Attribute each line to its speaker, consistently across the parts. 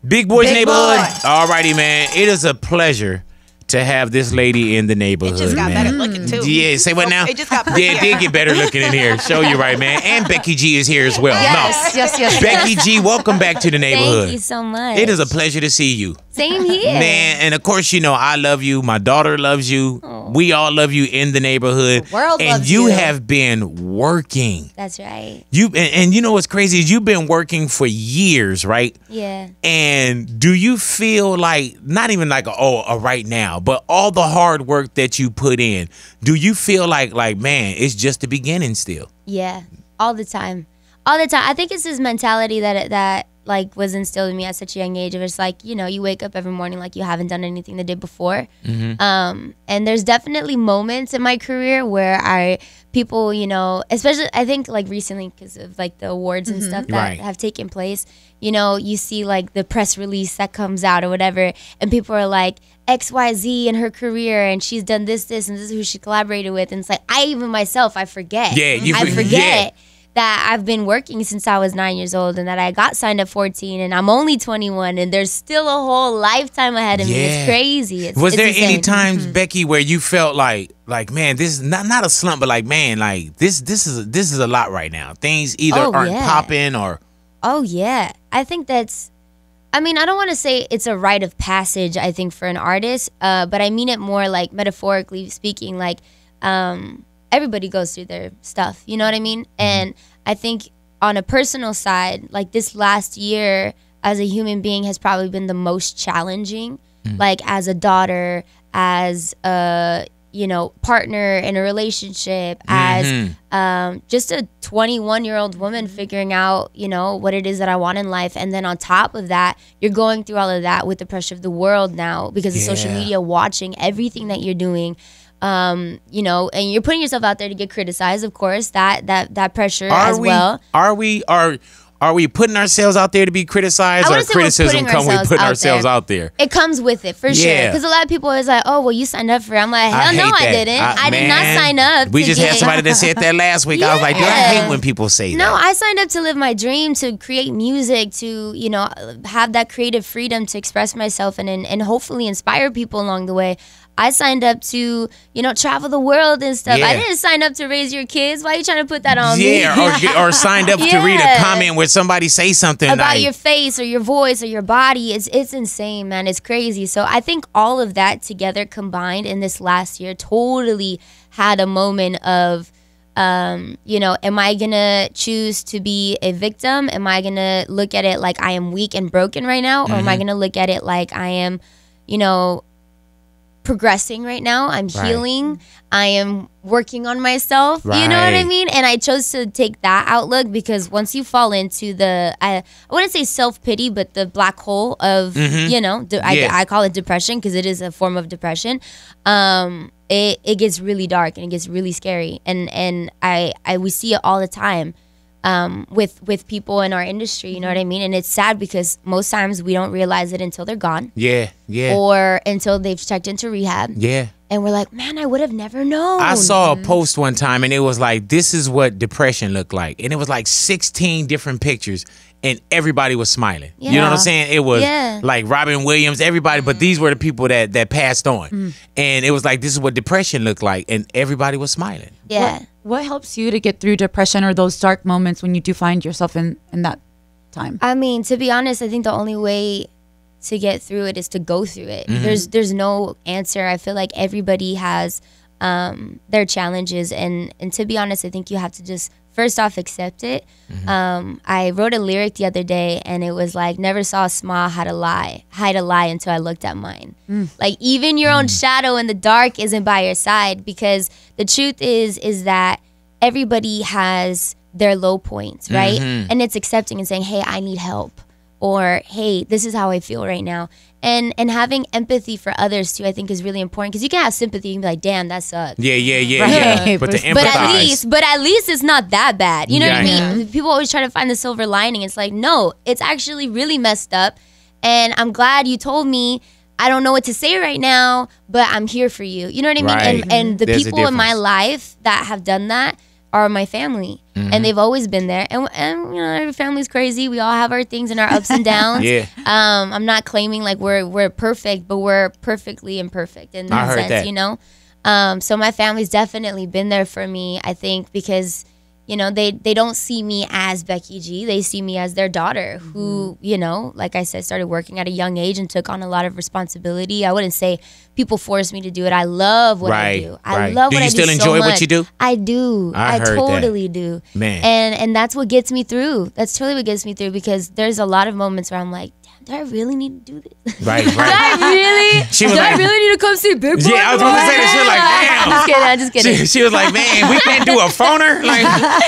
Speaker 1: Big Boy's
Speaker 2: Big
Speaker 1: Neighborhood.
Speaker 2: Boy.
Speaker 1: Alrighty, man. It is a pleasure to have this lady in the neighborhood.
Speaker 2: It just got
Speaker 1: man.
Speaker 2: better looking too.
Speaker 1: Yeah, say what now?
Speaker 2: It just got
Speaker 1: Yeah, it did get better looking in here. Show you right, man. And Becky G is here as well.
Speaker 3: Yes, yes.
Speaker 1: Becky G, welcome back to the neighborhood.
Speaker 4: Thank you so much.
Speaker 1: It is a pleasure to see you.
Speaker 4: Same here.
Speaker 1: Man, and of course, you know, I love you. My daughter loves you.
Speaker 4: Oh.
Speaker 1: We all love you in the neighborhood.
Speaker 2: The world
Speaker 1: and
Speaker 2: loves
Speaker 1: you
Speaker 2: you.
Speaker 1: have been working.
Speaker 4: That's right.
Speaker 1: And you know what's crazy is you've been working for years, right?
Speaker 4: Yeah.
Speaker 1: And do you feel like, not even like, right now, but all the hard work that you put in, do you feel like, man, it's just the beginning still?
Speaker 4: Yeah. All the time. All the time. I think it's this mentality that like was instilled in me at such a young age of it's like, you know, you wake up every morning like you haven't done anything the day before.
Speaker 1: Mm-hmm.
Speaker 4: And there's definitely moments in my career where people, you know, especially I think like recently because of like the awards and stuff that have taken place, you know, you see like the press release that comes out or whatever, and people are like XYZ in her career and she's done this, and this is who she collaborated with. And it's like, I forget.
Speaker 1: Yeah,
Speaker 4: I forget. That I've been working since I was 9 years old and that I got signed at 14 and I'm only 21 and there's still a whole lifetime ahead of me. It's crazy.
Speaker 1: Was there
Speaker 4: insane.
Speaker 1: any times, Becky, where you felt like man, this is not a slump, but like, man, like this is a lot right now. Things either aren't popping or.
Speaker 4: Oh yeah, I think that's. I mean, I don't want to say it's a rite of passage. I think for an artist, but I mean it more like metaphorically speaking, like. Everybody goes through their stuff, you know what I mean? And I think on a personal side, like this last year as a human being has probably been the most challenging, like as a daughter, as a, you know, partner in a relationship, as just a 21-year-old woman figuring out, you know, what it is that I want in life. And then on top of that, you're going through all of that with the pressure of the world now because of social media watching everything that you're doing. You know, and you're putting yourself out there to get criticized, of course, that pressure well.
Speaker 1: Are we putting ourselves out there to be criticized, or criticism come with putting ourselves out there?
Speaker 4: It comes with it, for sure. Because a lot of people are like, oh, well, you signed up for it. I'm like, hell no, I didn't. I did not sign up.
Speaker 1: We just had somebody that said that last week. I was like, dude, I hate when people say that.
Speaker 4: No, I signed up to live my dream, to create music, to, you know, have that creative freedom to express myself and hopefully inspire people along the way. I signed up to, you know, travel the world and stuff. I didn't sign up to raise your kids. Why are you trying to put that on me?
Speaker 1: or signed up to read a comment where somebody say something
Speaker 4: about
Speaker 1: like,
Speaker 4: your face or your voice or your body. It's insane, man. It's crazy. So I think all of that together combined in this last year totally had a moment of, you know, am I going to choose to be a victim? Am I going to look at it like I am weak and broken right now? Or am I going to look at it like I am, you know, progressing right now? I'm healing. I am working on myself. You know what I mean? And I chose to take that outlook because once you fall into the, I wouldn't say self-pity, but the black hole of, you know, I call it depression because it is a form of depression. It gets really dark and it gets really scary. And we see it all the time. With people in our industry, you know what I mean? And it's sad because most times we don't realize it until they're gone.
Speaker 1: Yeah.
Speaker 4: Or until they've checked into rehab.
Speaker 1: Yeah.
Speaker 4: And we're like, man, I would have never known.
Speaker 1: I saw a post one time and it was like, this is what depression looked like. And it was like 16 different pictures and everybody was smiling. You know what I'm saying? It was like Robin Williams, everybody, but these were the people that passed on. And it was like, this is what depression looked like. And everybody was smiling.
Speaker 4: Yeah.
Speaker 3: What helps you to get through depression or those dark moments when you do find yourself in that time?
Speaker 4: I mean, to be honest, I think the only way to get through it is to go through it. There's no answer. I feel like everybody has their challenges. And to be honest, I think you have to just first off accept it. I wrote a lyric the other day and it was like, never saw a smile hide a lie until I looked at mine. Like even your own shadow in the dark isn't by your side, because the truth is that everybody has their low points, right? And it's accepting and saying, hey, I need help. Or, hey, this is how I feel right now. And having empathy for others, too, I think is really important. Because you can have sympathy. You can be like, damn, that sucks.
Speaker 1: Yeah. But to empathize.
Speaker 4: But at least it's not that bad. You know what I mean? People always try to find the silver lining. It's like, no, it's actually really messed up. And I'm glad you told me. I don't know what to say right now, but I'm here for you. You know what I mean? And the people in my life that have done that, are my family, and they've always been there. And you know, every family's crazy. We all have our things and our ups and downs.
Speaker 1: Yeah.
Speaker 4: I'm not claiming like we're perfect, but we're perfectly imperfect in that sense,
Speaker 1: that.
Speaker 4: you know. So my family's definitely been there for me, I think, because you know, they don't see me as Becky G. They see me as their daughter who, you know, like I said, started working at a young age and took on a lot of responsibility. I wouldn't say people forced me to do it. I love what I do. I love what I do.
Speaker 1: Do you still enjoy what you do?
Speaker 4: I do. I totally do.
Speaker 1: Man.
Speaker 4: And that's what gets me through. That's totally what gets me through, because there's a lot of moments where I'm like, do I really need to do this?
Speaker 1: Right.
Speaker 4: Do I really need to come see Big Boy?
Speaker 1: Yeah, I was going to say that. She was like, damn.
Speaker 4: I'm just kidding.
Speaker 1: She was like, man, we can't do a phoner? Like,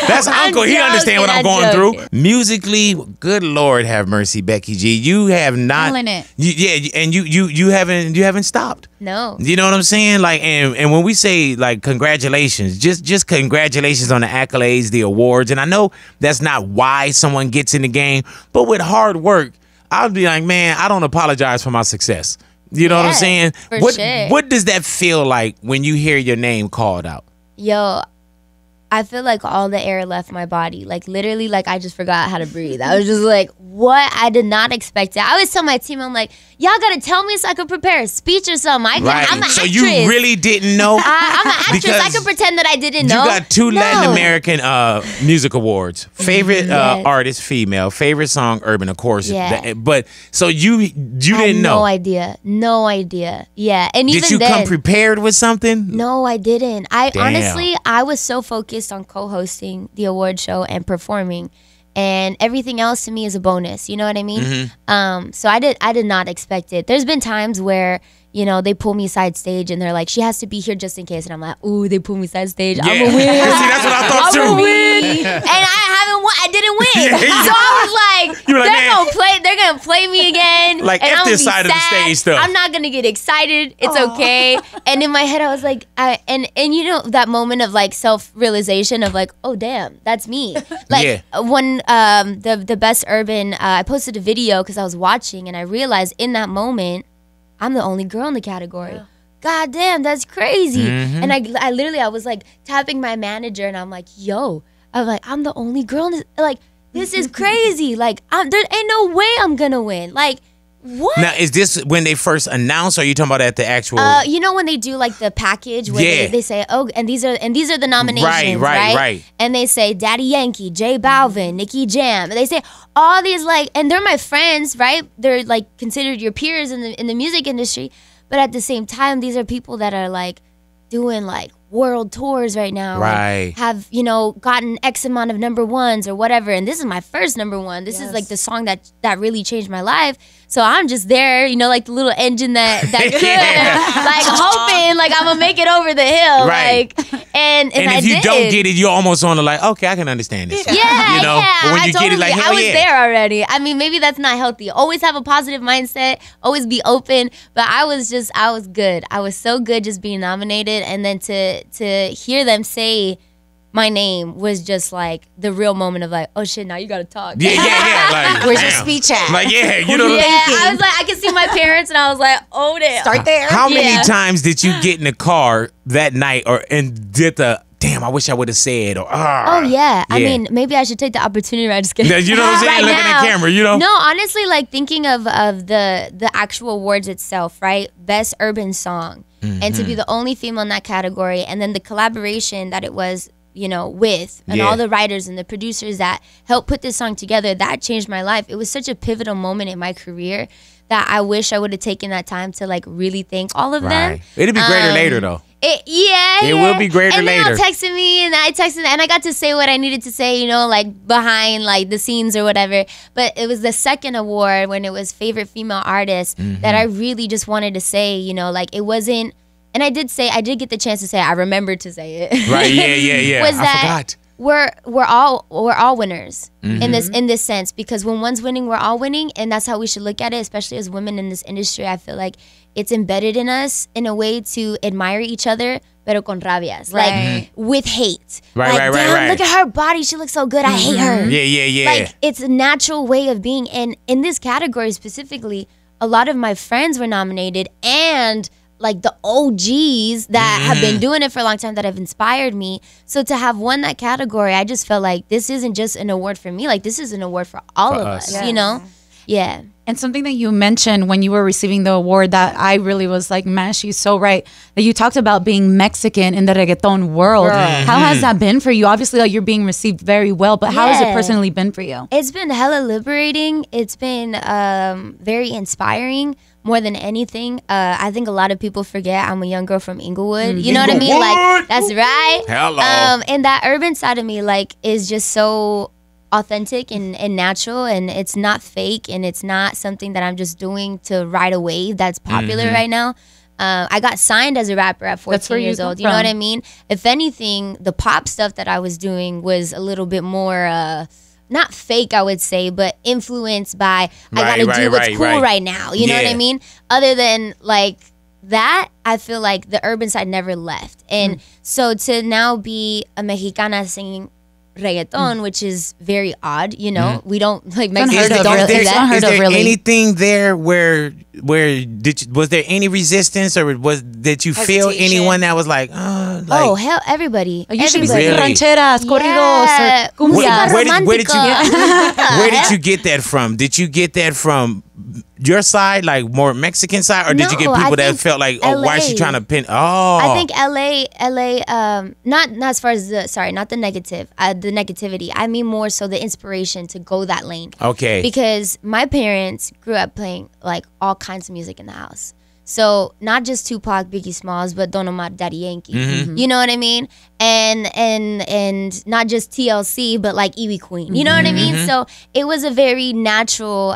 Speaker 1: that's Uncle. He understand what I'm going through. Musically, good Lord have mercy, Becky G. You have not.
Speaker 3: Killing it.
Speaker 1: And you haven't stopped.
Speaker 4: No.
Speaker 1: You know what I'm saying? Like, and when we say like congratulations, just congratulations on the accolades, the awards. And I know that's not why someone gets in the game, but with hard work, I'll be like, man, I don't apologize for my success. You know what I'm saying? What does that feel like when you hear your name called out?
Speaker 4: Yo, I feel like all the air left my body. Like literally, like I just forgot how to breathe. I was just like, what? I did not expect it. I always tell my team, I'm like, y'all gotta tell me so I can prepare a speech or something. I'm an actress.
Speaker 1: So you really didn't know?
Speaker 4: I'm an actress. I can pretend that I didn't know.
Speaker 1: You got 2 Latin American music awards. Favorite artist, female. Favorite song, urban, of course.
Speaker 4: Yeah.
Speaker 1: But so you didn't know?
Speaker 4: No idea. Yeah. And even
Speaker 1: did you come prepared with something?
Speaker 4: No, I didn't. Honestly, I was so focused on co-hosting the award show and performing, and everything else to me is a bonus. You know what I mean? So I did not expect it. There's been times where, you know, they pull me side stage and they're like, she has to be here just in case, and I'm like, ooh, they pull me side stage. I'm gonna win.
Speaker 1: See, that's what I thought too.
Speaker 4: I'm gonna win. And I didn't win. So I was like, they're gonna play me again.
Speaker 1: Like,
Speaker 4: and
Speaker 1: F this side of the stage stuff.
Speaker 4: I'm not gonna get excited. It's okay. And in my head, I was like, and you know that moment of like self-realization of like, oh damn, that's me. Like when the best urban, I posted a video because I was watching, and I realized in that moment, I'm the only girl in the category. Yeah. God damn, that's crazy. And I literally, I was like tapping my manager, and I'm like, yo, I'm the only girl in this, like, this is crazy. Like, there ain't no way I'm gonna win. Like, what?
Speaker 1: Now, is this when they first announced, or are you talking about at the actual?
Speaker 4: You know when they do like the package where they say, oh, and these are the nominations, right? And they say Daddy Yankee, J Balvin, Nicky Jam. And they say all these like, and they're my friends, right? They're like considered your peers in the music industry, but at the same time, these are people that are like doing like world tours right now,
Speaker 1: right?
Speaker 4: Have, you know, gotten X amount of #1s or whatever, and this is my first #1. This is like the song that really changed my life. So I'm just there, you know, like the little engine that could, like hoping like I'm gonna make it over the hill,
Speaker 1: right?
Speaker 4: Like, and
Speaker 1: if you don't get it, you're almost on the like, okay, I can understand this.
Speaker 4: Yeah,
Speaker 1: you know? But when you get it, like,
Speaker 4: I was there already. I mean, maybe that's not healthy. Always have a positive mindset. Always be open. But I was good. I was so good just being nominated, and then to hear them say my name was just like the real moment of like, oh shit, now you gotta talk.
Speaker 1: Yeah. Like,
Speaker 3: where's your speech at?
Speaker 1: Like, you know.
Speaker 4: I was like, I could see my parents, and I was like, oh damn.
Speaker 3: Start there.
Speaker 1: How many times did you get in the car that night, and did the damn, I wish I would have said, or
Speaker 4: oh yeah. I mean, maybe I should take the opportunity. I just kidding.
Speaker 1: You know what I'm saying? Looking at the camera, you know.
Speaker 4: No, honestly, like thinking of the actual awards itself, right? Best urban song, and to be the only female in that category, and then the collaboration that it was, you know, with, and all the writers and the producers that helped put this song together, that changed my life. It was such a pivotal moment in my career that I wish I would have taken that time to like really thank all of them.
Speaker 1: It'll be greater later though.
Speaker 4: It
Speaker 1: will be greater
Speaker 4: and
Speaker 1: later.
Speaker 4: And then texted me, and I texted, and I got to say what I needed to say, you know, like behind like the scenes or whatever. But it was the second award, when it was favorite female artist, that I really just wanted to say, you know, like it wasn't. And I did get the chance to say it. I remembered to say it.
Speaker 1: Right? Yeah.
Speaker 4: Was
Speaker 1: I forgot.
Speaker 4: We're all winners in this sense, because when one's winning, we're all winning, and that's how we should look at it, especially as women in this industry. I feel like it's embedded in us in a way to admire each other, pero con rabias, like with hate. Right. Look at her body; she looks so good. I hate her.
Speaker 1: Yeah.
Speaker 4: Like it's a natural way of being, and in this category specifically, a lot of my friends were nominated, and like the OGs that have been doing it for a long time that have inspired me. So to have won that category, I just felt like this isn't just an award for me. Like this is an award for all of us, you know? Yeah.
Speaker 3: And something that you mentioned when you were receiving the award that I really was like, man, she's so right. That you talked about being Mexican in the reggaeton world. How has that been for you? Obviously, like, you're being received very well, but how has it personally been for you?
Speaker 4: It's been hella liberating. It's been very inspiring. More than anything, I think a lot of people forget I'm a young girl from Inglewood. You know what I mean? Like, that's right.
Speaker 1: Hello.
Speaker 4: And that urban side of me, like, is just so authentic and natural, and it's not fake, and it's not something that I'm just doing to ride a wave that's popular right now. I got signed as a rapper at 14 years old. You know what I mean? If anything, the pop stuff that I was doing was a little bit more... not fake, I would say, but influenced by I gotta do what's cool right now. You know what I mean? Other than like that, I feel like the urban side never left. And so to now be a Mexicana singing reggaeton, which is very odd, you know, we don't like Mexicans don't do that.
Speaker 1: Is there anything there where was there any resistance, or did you feel anyone that was like, like,
Speaker 4: oh hell, everybody,
Speaker 3: you should be
Speaker 1: Really?
Speaker 3: singing rancheras, corridos, cumbias.
Speaker 1: Where did you get that from? Did you get that from your side, like more Mexican side, or did you get people that felt like, oh, why is she trying to pin? Oh,
Speaker 4: I think LA, not as far as not the negative, the negativity. I mean more so the inspiration to go that lane.
Speaker 1: Okay.
Speaker 4: Because my parents grew up playing like all kinds of music in the house. So not just Tupac, Biggie Smalls, but Don Omar, Daddy Yankee. You know what I mean? And not just TLC, but like Ivy Queen. You know what I mean? So it was a very natural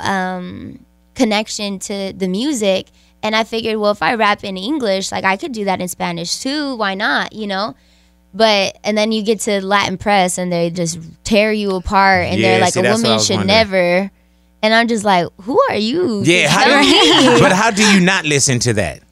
Speaker 4: connection to the music. And I figured, well, if I rap in English, like I could do that in Spanish too. Why not? You know? And then you get to Latin press and they just tear you apart, and they're like, a woman should never. And I'm just like, who are you?
Speaker 1: Yeah, but how do you not listen to that?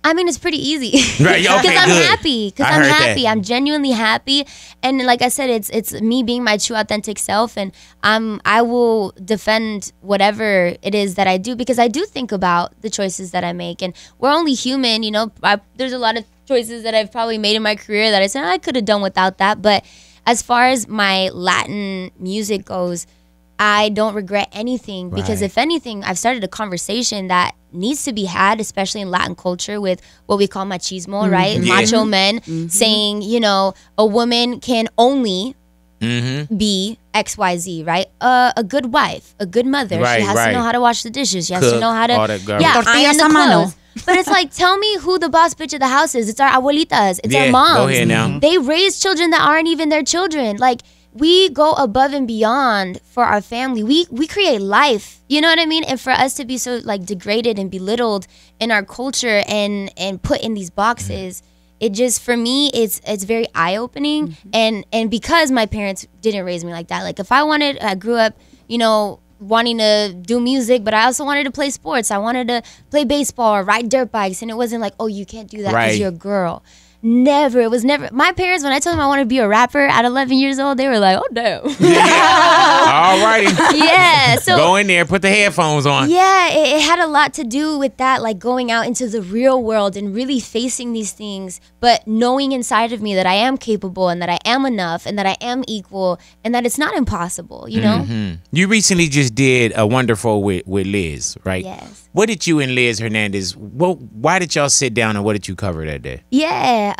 Speaker 4: I mean, it's pretty easy.
Speaker 1: Right, okay,
Speaker 4: Because I'm
Speaker 1: good.
Speaker 4: happy. Because I'm happy. I'm genuinely happy. And like I said, it's me being my true authentic self, and I will defend whatever it is that I do, because I do think about the choices that I make, and we're only human, you know. There's a lot of choices that I've probably made in my career that I said I could have done without that, but as far as my Latin music goes, I don't regret anything, because if anything, I've started a conversation that needs to be had, especially in Latin culture, with what we call machismo, right? Macho men saying, you know, a woman can only be XYZ, right? A good wife, a good mother. She has to know how to wash the dishes. She has to know how to iron the clothes. But it's like, tell me who the boss bitch of the house is. It's our abuelitas. It's our moms.
Speaker 1: Go ahead now.
Speaker 4: They raise children that aren't even their children. Like, we go above and beyond for our family. We create life. You know what I mean? And for us to be so like degraded and belittled in our culture and put in these boxes, it just, for me, it's very eye-opening. And because my parents didn't raise me like that. Like, if I grew up, you know, wanting to do music, but I also wanted to play sports. I wanted to play baseball or ride dirt bikes. And it wasn't like, oh, you can't do that because you're a girl. Never. It was never. My parents, when I told them I wanted to be a rapper at 11 years old, they were like, oh, damn.
Speaker 1: All righty.
Speaker 4: Yeah. So
Speaker 1: go in there, put the headphones on.
Speaker 4: Yeah, it had a lot to do with that, like going out into the real world and really facing these things, but knowing inside of me that I am capable and that I am enough and that I am equal and that it's not impossible, you know?
Speaker 1: You recently just did a wonderful with Liz, right?
Speaker 4: Yes.
Speaker 1: What did you and Liz Hernandez, why did y'all sit down and what did you cover that day?
Speaker 4: Yeah,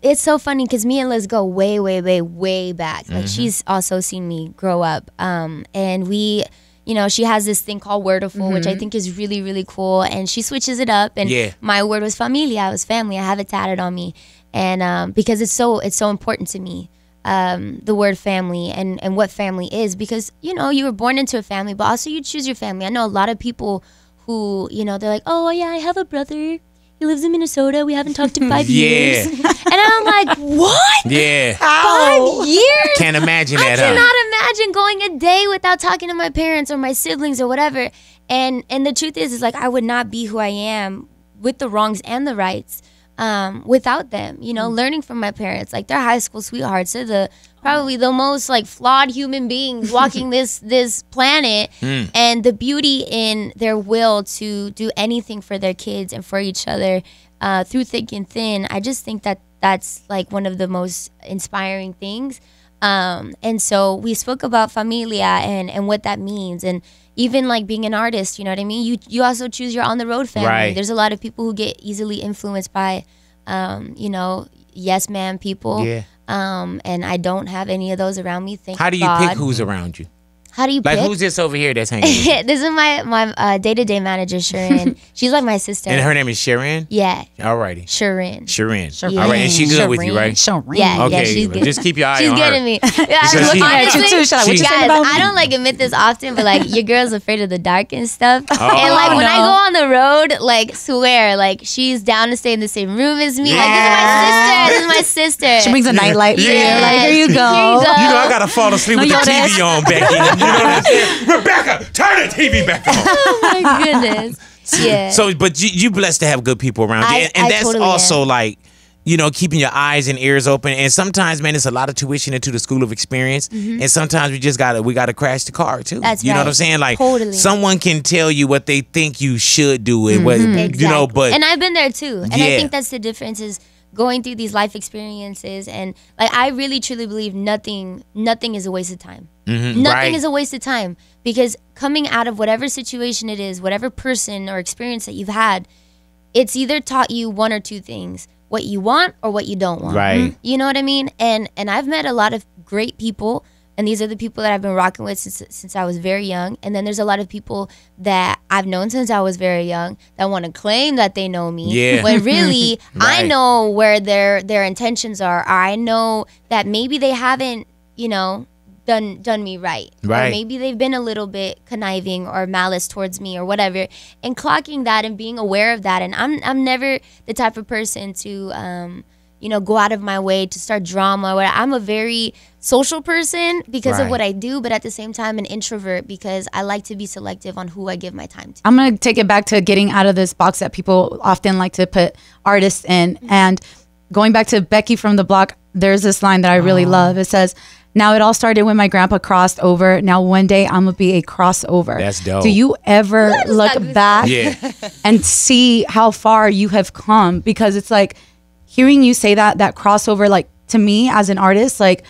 Speaker 4: it's so funny because me and Liz go way, way, way, way back. Like, she's also seen me grow up. And we, you know, she has this thing called Wordiful, which I think is really, really cool. And she switches it up. And my word was familia. It was family. I have it tatted on me. And because it's so important to me. The word family and what family is, because, you know, you were born into a family, but also you choose your family. I know a lot of people who, you know, they're like, oh, yeah, I have a brother. He lives in Minnesota. We haven't talked in 5 years. And I'm like, what?
Speaker 1: Yeah.
Speaker 4: 5 years?
Speaker 1: Can't imagine that.
Speaker 4: I cannot imagine going a day without talking to my parents or my siblings or whatever. And the truth is like, I would not be who I am with the wrongs and the rights without them, you know, learning from my parents. Like, they're high school sweethearts. They're probably the most like flawed human beings walking this planet, and the beauty in their will to do anything for their kids and for each other through thick and thin. I just think that that's like one of the most inspiring things. And so we spoke about familia and what that means, and even like being an artist, you know what I mean? You also choose your on the road family. Right. There's a lot of people who get easily influenced by, you know, yes man people. Yeah. And I don't have any of those around me.
Speaker 1: How do you pick who's around you?
Speaker 4: How do you pick?
Speaker 1: Like, who's this over here that's hanging with
Speaker 4: This is my day-to-day manager, Sharon. She's like my sister.
Speaker 1: And her name is Sharon?
Speaker 4: Yeah.
Speaker 1: Alrighty.
Speaker 4: Sharon.
Speaker 1: Yeah. All right. And she's good with you, right?
Speaker 3: Sharon.
Speaker 4: Yeah.
Speaker 1: Okay.
Speaker 4: Yeah, she's good.
Speaker 1: Just keep your eye
Speaker 4: she's
Speaker 1: on her.
Speaker 4: She's good at me. Yeah, I'm looking at you too. Shut up. What you saying about me? I don't like admit this often, but like, your girl's afraid of the dark and stuff. And like, when I go on the road, like, swear, like, she's down to stay in the same room as me. Like, this is my sister.
Speaker 3: She brings a nightlight for you. Like, here you go.
Speaker 1: You know, I gotta fall asleep with the TV on, Becky. You know what I'm saying? Rebecca, turn the TV back on.
Speaker 4: Oh my goodness. Yeah.
Speaker 1: So, but you blessed to have good people around you, and that's totally also like, you know, keeping your eyes and ears open. And sometimes, man, it's a lot of tuition into the school of experience, and sometimes we gotta crash the car too.
Speaker 4: That's
Speaker 1: you know what I'm saying? Like, someone can tell you what they think you should do, and what you know. But
Speaker 4: and I've been there too, and I think that's the difference is going through these life experiences, and like, I really truly believe nothing is a waste of time. Nothing is a waste of time, because coming out of whatever situation it is, whatever person or experience that you've had, it's either taught you one or two things: what you want or what you don't want.
Speaker 1: Right.
Speaker 4: You know what I mean? And I've met a lot of great people, and these are the people that I've been rocking with since I was very young. And then there's a lot of people that I've known since I was very young that want to claim that they know me. Yeah. When really, I know where their intentions are. Or I know that maybe they haven't, you know, done me right. Or maybe they've been a little bit conniving or malice towards me or whatever. And clocking that and being aware of that. And I'm never the type of person to you know, go out of my way to start drama. I'm a very social person because of what I do, but at the same time, an introvert because I like to be selective on who I give my time to.
Speaker 3: I'm going to take it back to getting out of this box that people often like to put artists in. And going back to Becky from the Block, there's this line that I really love. It says, "Now it all started when my grandpa crossed over. Now one day I'm going to be a crossover." That's dope. Do you ever look back and see how far you have come? Because it's like, hearing you say that crossover, like, to me as an artist, like,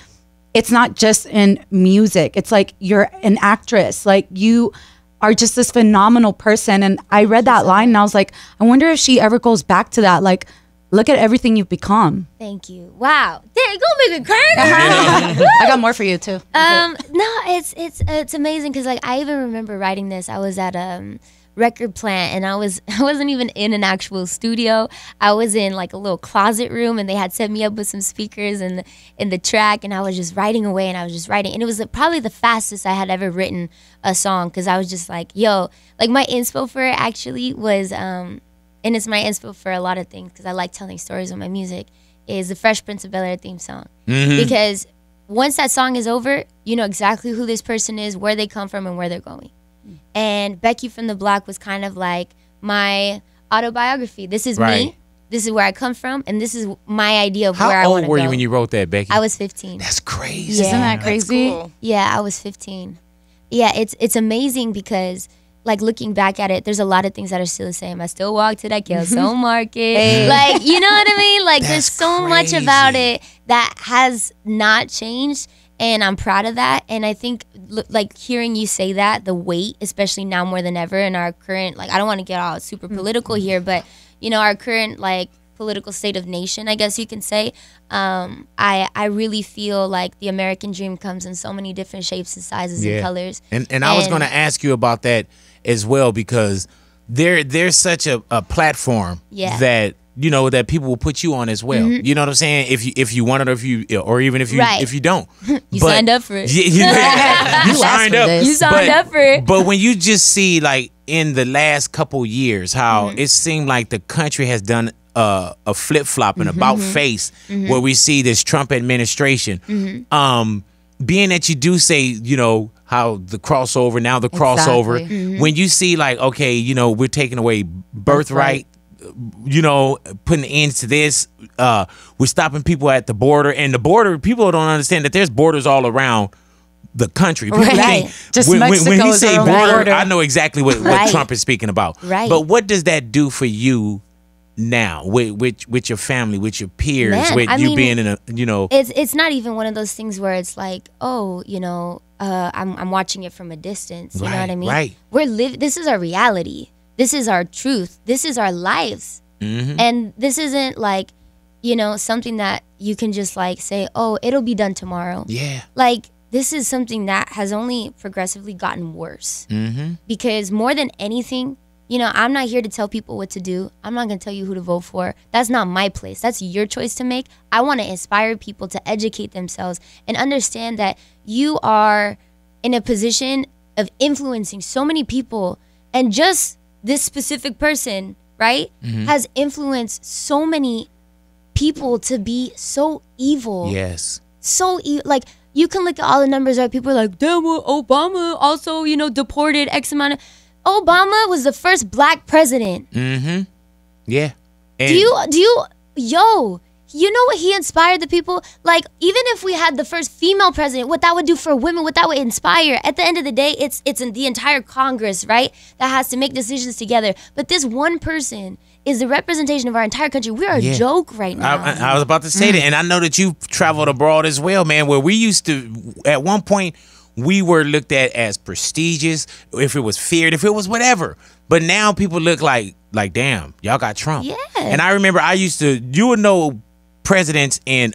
Speaker 3: it's not just in music. It's like you're an actress. Like, you are just this phenomenal person. And I read that line and I was like, I wonder if she ever goes back to that. Like, look at everything you've become.
Speaker 4: Thank you. Wow. You're gonna make me cry.
Speaker 3: I got more for you too.
Speaker 4: No, it's amazing because like I even remember writing this. I was at record plant and I wasn't even in an actual studio. I was in like a little closet room and they had set me up with some speakers in the track, and I was just writing away and it was probably the fastest I had ever written a song because I was just like, yo, like my inspo for it actually was and it's my inspo for a lot of things because I like telling stories with my music, is the Fresh Prince of Bel-Air theme song. Because once that song is over, you know exactly who this person is, where they come from, and where they're going. And Becky from the Block was kind of like my autobiography. This is me. This is where I come from, and this is my idea of where I want to go.
Speaker 1: How old were you when you wrote that, Becky?
Speaker 4: I was 15.
Speaker 1: That's crazy.
Speaker 4: Yeah.
Speaker 3: Isn't that crazy? Cool.
Speaker 4: Yeah, I was 15. Yeah, it's amazing because like looking back at it, there's a lot of things that are still the same. I still walk to that Kelso Market. Like, you know what I mean? Like there's so much about it that has not changed. And I'm proud of that. And I think, like, hearing you say that, the weight, especially now more than ever in our current, like, I don't want to get all super political here, but, you know, our current, like, political state of nation, I guess you can say, I really feel like the American dream comes in so many different shapes and sizes and colors.
Speaker 1: And I was going to ask you about that as well, because there's such a platform that, you know, that people will put you on as well. You know what I'm saying? If you want it, or even if you don't,
Speaker 4: you signed up for it.
Speaker 1: You signed up.
Speaker 4: You signed up for it.
Speaker 1: But when you just see, like, in the last couple years, how it seemed like the country has done a flip flop and about face, where we see this Trump administration, being that you do say, you know, how the crossover, when you see like, okay, you know, we're taking away birthright. putting ends to this. We're stopping people at the border, and the border, people don't understand that there's borders all around the country. People think
Speaker 3: just
Speaker 1: when he say border, I know exactly what Trump is speaking about.
Speaker 4: Right.
Speaker 1: But what does that do for you now with your family, with your peers, being in a,
Speaker 4: It's not even one of those things where it's like, oh, I'm watching it from a distance. You know what I mean?
Speaker 1: Right.
Speaker 4: This is our reality. This is our truth. This is our lives. And this isn't like, something that you can just like say, oh, it'll be done tomorrow.
Speaker 1: Yeah.
Speaker 4: Like, this is something that has only progressively gotten worse. Because more than anything, I'm not here to tell people what to do. I'm not going to tell you who to vote for. That's not my place. That's your choice to make. I want to inspire people to educate themselves and understand that you are in a position of influencing so many people. And just this specific person, right, has influenced so many people to be so evil.
Speaker 1: Yes.
Speaker 4: So evil. Like, you can look at all the numbers, right? People are like, damn, well, Obama also, deported X amount of... Obama was the first black president.
Speaker 1: Yeah.
Speaker 4: And you know what he inspired the people? Like, even if we had the first female president, what that would do for women, what that would inspire. At the end of the day, it's in the entire Congress, right, that has to make decisions together. But this one person is the representation of our entire country. We are a joke right now.
Speaker 1: I was about to say that, and I know that you've traveled abroad as well, man, where we used to, at one point, we were looked at as prestigious, if it was feared, if it was whatever. But now people look like damn, y'all got Trump.
Speaker 4: Yeah.
Speaker 1: And I remember you would know presidents, and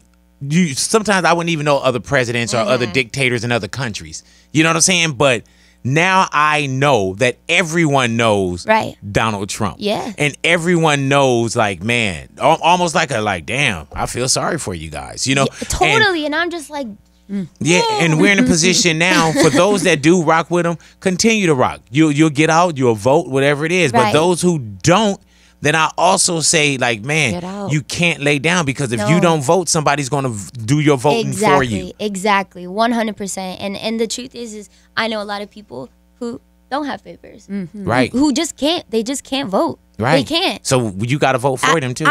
Speaker 1: sometimes I wouldn't even know other presidents or other dictators in other countries. You know what I'm saying? But now I know that everyone knows Donald Trump.
Speaker 4: Yeah.
Speaker 1: And everyone knows, like, man, almost like damn, I feel sorry for you guys.
Speaker 4: Yeah, totally. And I'm just like...
Speaker 1: Yeah, and we're in a position now for those that do rock with them, continue to rock. You'll get out, you'll vote, whatever it is. But those who don't, then I also say, like, man, you can't lay down, because if you don't vote, somebody's going to do your voting for you.
Speaker 4: Exactly, 100%. And the truth is I know a lot of people who don't have papers,
Speaker 1: right?
Speaker 4: Who just can't. They just can't vote.
Speaker 1: Right.
Speaker 4: They can't.
Speaker 1: So you got to vote for them too.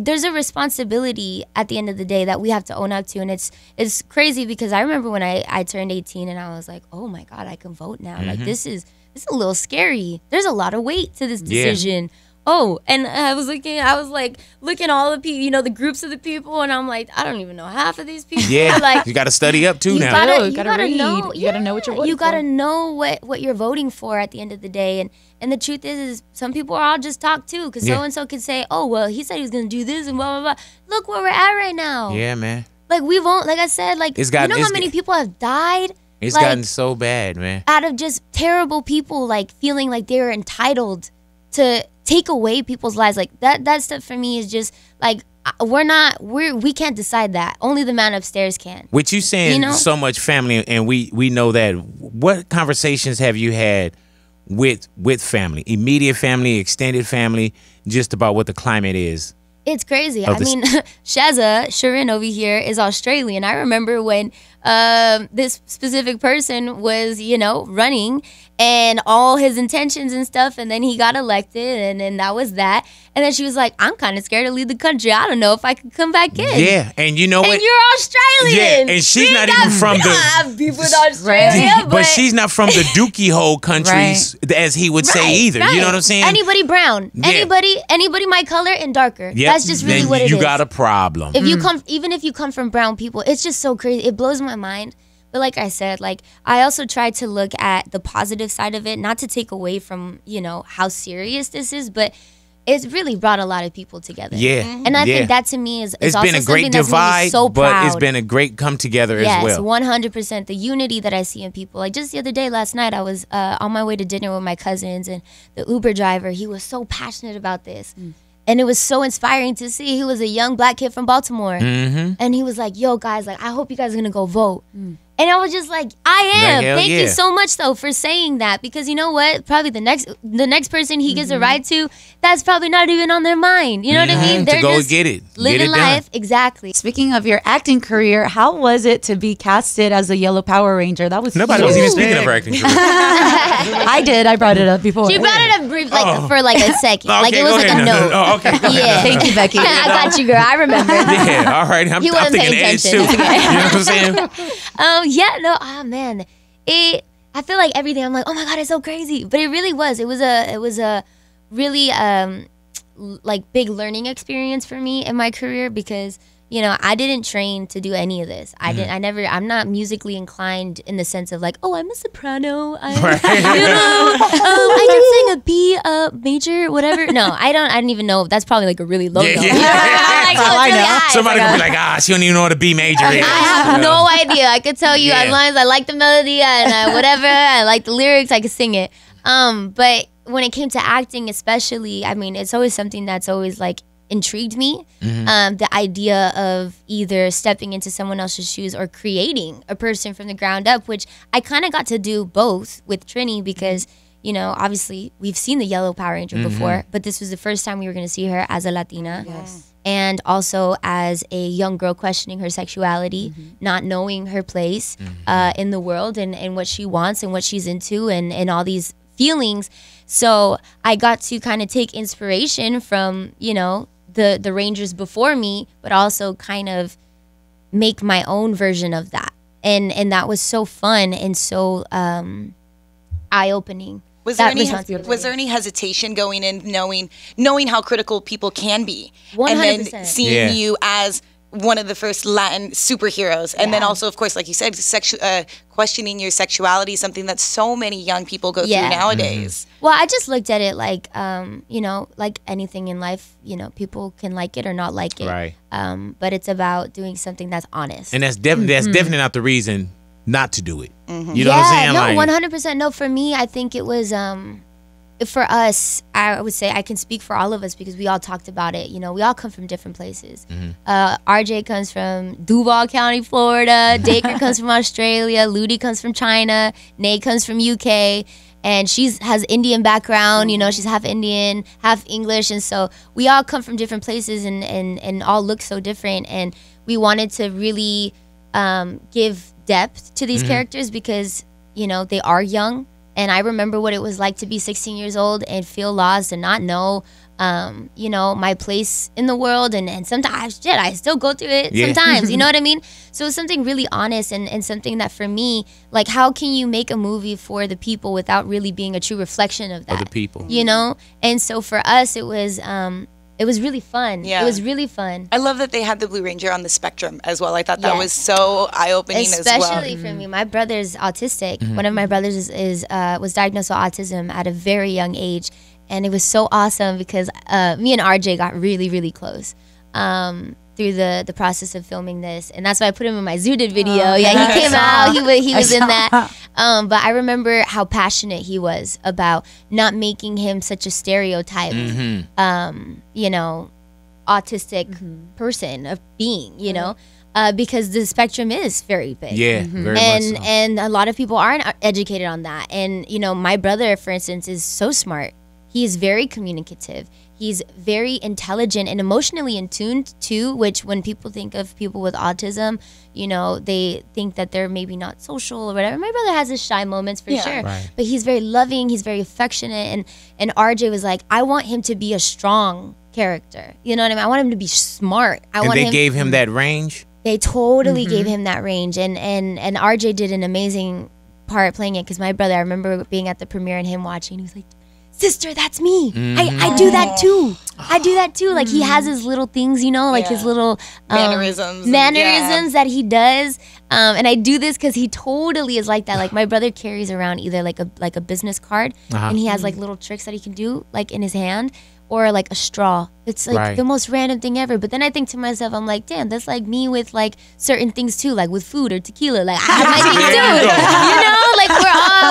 Speaker 4: There's a responsibility at the end of the day that we have to own up to, and it's crazy, because I remember when I turned 18 and I was like, oh my God, I can vote now. Like, this is a little scary. There's a lot of weight to this decision. Yeah. Oh, and I was looking all the people, the groups of the people, and I'm like, I don't even know half of these people.
Speaker 1: Yeah,
Speaker 4: like,
Speaker 1: you got to study up too now.
Speaker 3: You gotta read.
Speaker 4: Know,
Speaker 3: you gotta know what you're voting for.
Speaker 4: You gotta know what you're voting for at the end of the day. And the truth is some people are all just talk too, because so and so could say, oh well, he said he was gonna do this and blah blah blah. Look where we're at right now.
Speaker 1: Yeah, man.
Speaker 4: Like, we won't. Like I said, like, you know how many people have died.
Speaker 1: It's gotten so bad, man.
Speaker 4: Out of just terrible people, like, feeling like they're entitled to take away people's lives. Like, that stuff for me is just like, we can't decide that. Only the man upstairs can.
Speaker 1: With you saying so much family, and we know that, what conversations have you had with family, immediate family, extended family, just about what the climate is?
Speaker 4: It's crazy. I mean, Sharon over here is Australian. I remember when this specific person was, running, and all his intentions and stuff, and then he got elected, and then that was that. And then she was like, I'm kind of scared to leave the country. I don't know if I could come back in.
Speaker 1: Yeah, and you know what?
Speaker 4: And you're Australian.
Speaker 1: Yeah, and she's not even from the...
Speaker 4: I have beef with Australia,
Speaker 1: but she's not from the dookie hole countries, as he would say either. You know what I'm saying?
Speaker 4: Anybody brown, anybody my color and darker.
Speaker 1: Yep.
Speaker 4: That's just really what it is.
Speaker 1: You got a problem.
Speaker 4: If you come, even if you come from brown people, it's just so crazy. It blows my mind. But like I said, like, I also try to look at the positive side of it, not to take away from, how serious this is, but it's really brought a lot of people together.
Speaker 1: Yeah.
Speaker 4: And I think that, to me, is
Speaker 1: it's
Speaker 4: also
Speaker 1: been a great divide,
Speaker 4: so
Speaker 1: but it's been a great come together as well.
Speaker 4: Yes, 100%. The unity that I see in people. Like, just the other day, last night, I was on my way to dinner with my cousins, and the Uber driver, he was so passionate about this. And it was so inspiring to see. He was a young black kid from Baltimore. And he was like, yo, guys, like, I hope you guys are going to go vote. And I was just like, I am. Thank you so much though for saying that, because you know what? Probably the next person he gives a ride to, that's probably not even on their mind. You know what I mean?
Speaker 1: They're just get it.
Speaker 4: Living life. Exactly.
Speaker 3: Speaking of your acting career, how was it to be casted as a Yellow Power Ranger? That was
Speaker 1: nobody was even speaking of her acting career.
Speaker 3: I did. I brought it up before.
Speaker 4: She brought it up brief, for like a second. Okay, like it was like a note.
Speaker 1: Oh, okay.
Speaker 4: Yeah.
Speaker 3: Thank you, Becky.
Speaker 4: I got you, girl. I remember.
Speaker 1: Yeah. All right. I'm thinking edge too. You know what I'm saying?
Speaker 4: Man. I feel like everything, I'm like, oh my God, it's so crazy. But it really was. It was a really like big learning experience for me in my career, because you know, I didn't train to do any of this. I'm not musically inclined in the sense of like, oh, I'm a soprano. I can sing a B major, whatever. No, I didn't even know. That's probably like a really low note.
Speaker 1: I know. Somebody could be like, she don't even know what a B major is.
Speaker 4: I have no idea. I could tell you as long as I like the melody and whatever, I like the lyrics, I could sing it. But when it came to acting especially, I mean, it's always something that's always like intrigued me. The idea of either stepping into someone else's shoes or creating a person from the ground up, which I kind of got to do both with Trini, because you know, obviously we've seen the Yellow Power Ranger before, but this was the first time we were going to see her as a Latina. And also as a young girl questioning her sexuality, not knowing her place in the world, and what she wants and what she's into, and all these feelings. So I got to kind of take inspiration from, you know, the Rangers before me, but also kind of make my own version of that. And that was so fun and so eye-opening.
Speaker 2: Was there any hesitation going in, knowing how critical people can be,
Speaker 4: 100%.
Speaker 2: and then seeing you as one of the first Latin superheroes, and then also, of course, like you said, questioning your sexuality, something that so many young people go through nowadays.
Speaker 4: Well, I just looked at it like, you know, like anything in life, you know, people can like it or not like it,
Speaker 1: right?
Speaker 4: But it's about doing something that's honest,
Speaker 1: and that's definitely not the reason not to do it. You know what I'm saying?
Speaker 4: No, 100%. No, for me, I think it was for us, I would say I can speak for all of us, because we all talked about it. You know, we all come from different places. RJ comes from Duval County, Florida. Dacre comes from Australia. Ludi comes from China. Nay comes from UK. And she has Indian background. You know, she's half Indian, half English. And so we all come from different places and all look so different. And we wanted to really give depth to these characters, because, you know, they are young. And I remember what it was like to be 16 years old and feel lost and not know, you know, my place in the world. And sometimes, I still go through it sometimes, you know what I mean? So it's something really honest and something that for me, like, how can you make a movie for the people without really being a true reflection of that?
Speaker 1: Of the people.
Speaker 4: You know? And so for us, it was really fun.
Speaker 2: Yeah.
Speaker 4: It was really fun.
Speaker 2: I love that they had the Blue Ranger on the spectrum as well. I thought that was so eye-opening as well.
Speaker 4: Especially for me. My brother's autistic. One of my brothers was diagnosed with autism at a very young age. And it was so awesome because me and RJ got really, really close through the process of filming this. And that's why I put him in my Zooted video. He came out. He was in that. But I remember how passionate he was about not making him such a stereotype, you know, autistic person of being, you know, because the spectrum is very big.
Speaker 1: Yeah, very much so.
Speaker 4: And a lot of people aren't educated on that. And, you know, my brother, for instance, is so smart. He is very communicative. He's very intelligent and emotionally in tune too, which when people think of people with autism, you know, they think that they're maybe not social or whatever. My brother has his shy moments for sure, but he's very loving. He's very affectionate. And RJ was like, I want him to be a strong character. You know what I mean? I want him to be smart.
Speaker 1: They gave him that range?
Speaker 4: They totally gave him that range. And RJ did an amazing part playing it, because my brother, I remember being at the premiere and him watching, he was like, sister, that's me. I do that too. I do that too. Like, he has his little things, you know, like his little mannerisms that he does. And I do this because he totally is like that. Like, my brother carries around either like a business card, and he has like little tricks that he can do like in his hand, or like a straw. It's like the most random thing ever. But then I think to myself, I'm like, damn, that's like me with like certain things too, like with food or tequila. Like, I have my things too. You know, like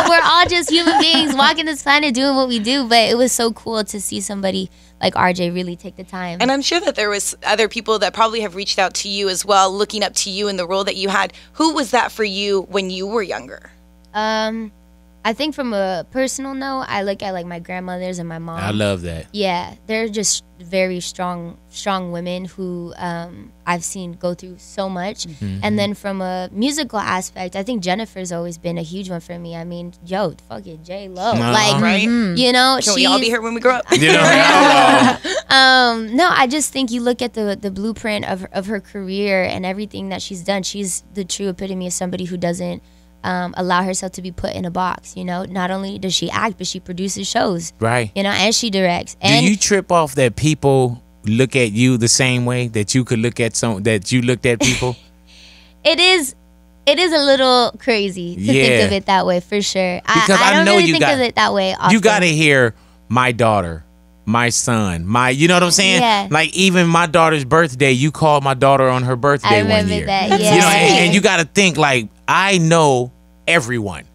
Speaker 4: we're all all just human beings walking this planet doing what we do. But it was so cool to see somebody like RJ really take the time.
Speaker 2: And I'm sure that there was other people that probably have reached out to you as well, looking up to you in the role that you had. Who was that for you when you were younger?
Speaker 4: I think from a personal note, I look at like my grandmothers and my mom.
Speaker 1: I love that.
Speaker 4: Yeah, they're just very strong women who I've seen go through so much. And then from a musical aspect, I think Jennifer's always been a huge one for me. I mean, yo, fucking J-Lo. Like,
Speaker 2: right?
Speaker 4: You know,
Speaker 2: Can we all be here when we grow up?
Speaker 1: You know,
Speaker 4: no, I just think you look at the blueprint of her career and everything that she's done. She's the true epitome of somebody who doesn't allow herself to be put in a box. You know, not only does she act, but she produces shows,
Speaker 1: right? You
Speaker 4: know, and she directs. And
Speaker 1: do you trip off that people look at you the same way that you could look at that you looked at people?
Speaker 4: It is a little crazy to think of it that way, for sure.
Speaker 1: Because
Speaker 4: I don't
Speaker 1: know
Speaker 4: really
Speaker 1: you
Speaker 4: think of it that way often.
Speaker 1: You got to hear my daughter, my son, you know what I'm saying?
Speaker 4: Yeah.
Speaker 1: Like even my daughter's birthday, you called my daughter on her birthday one year.
Speaker 4: That,
Speaker 1: you know, and you got to think like, I know everyone,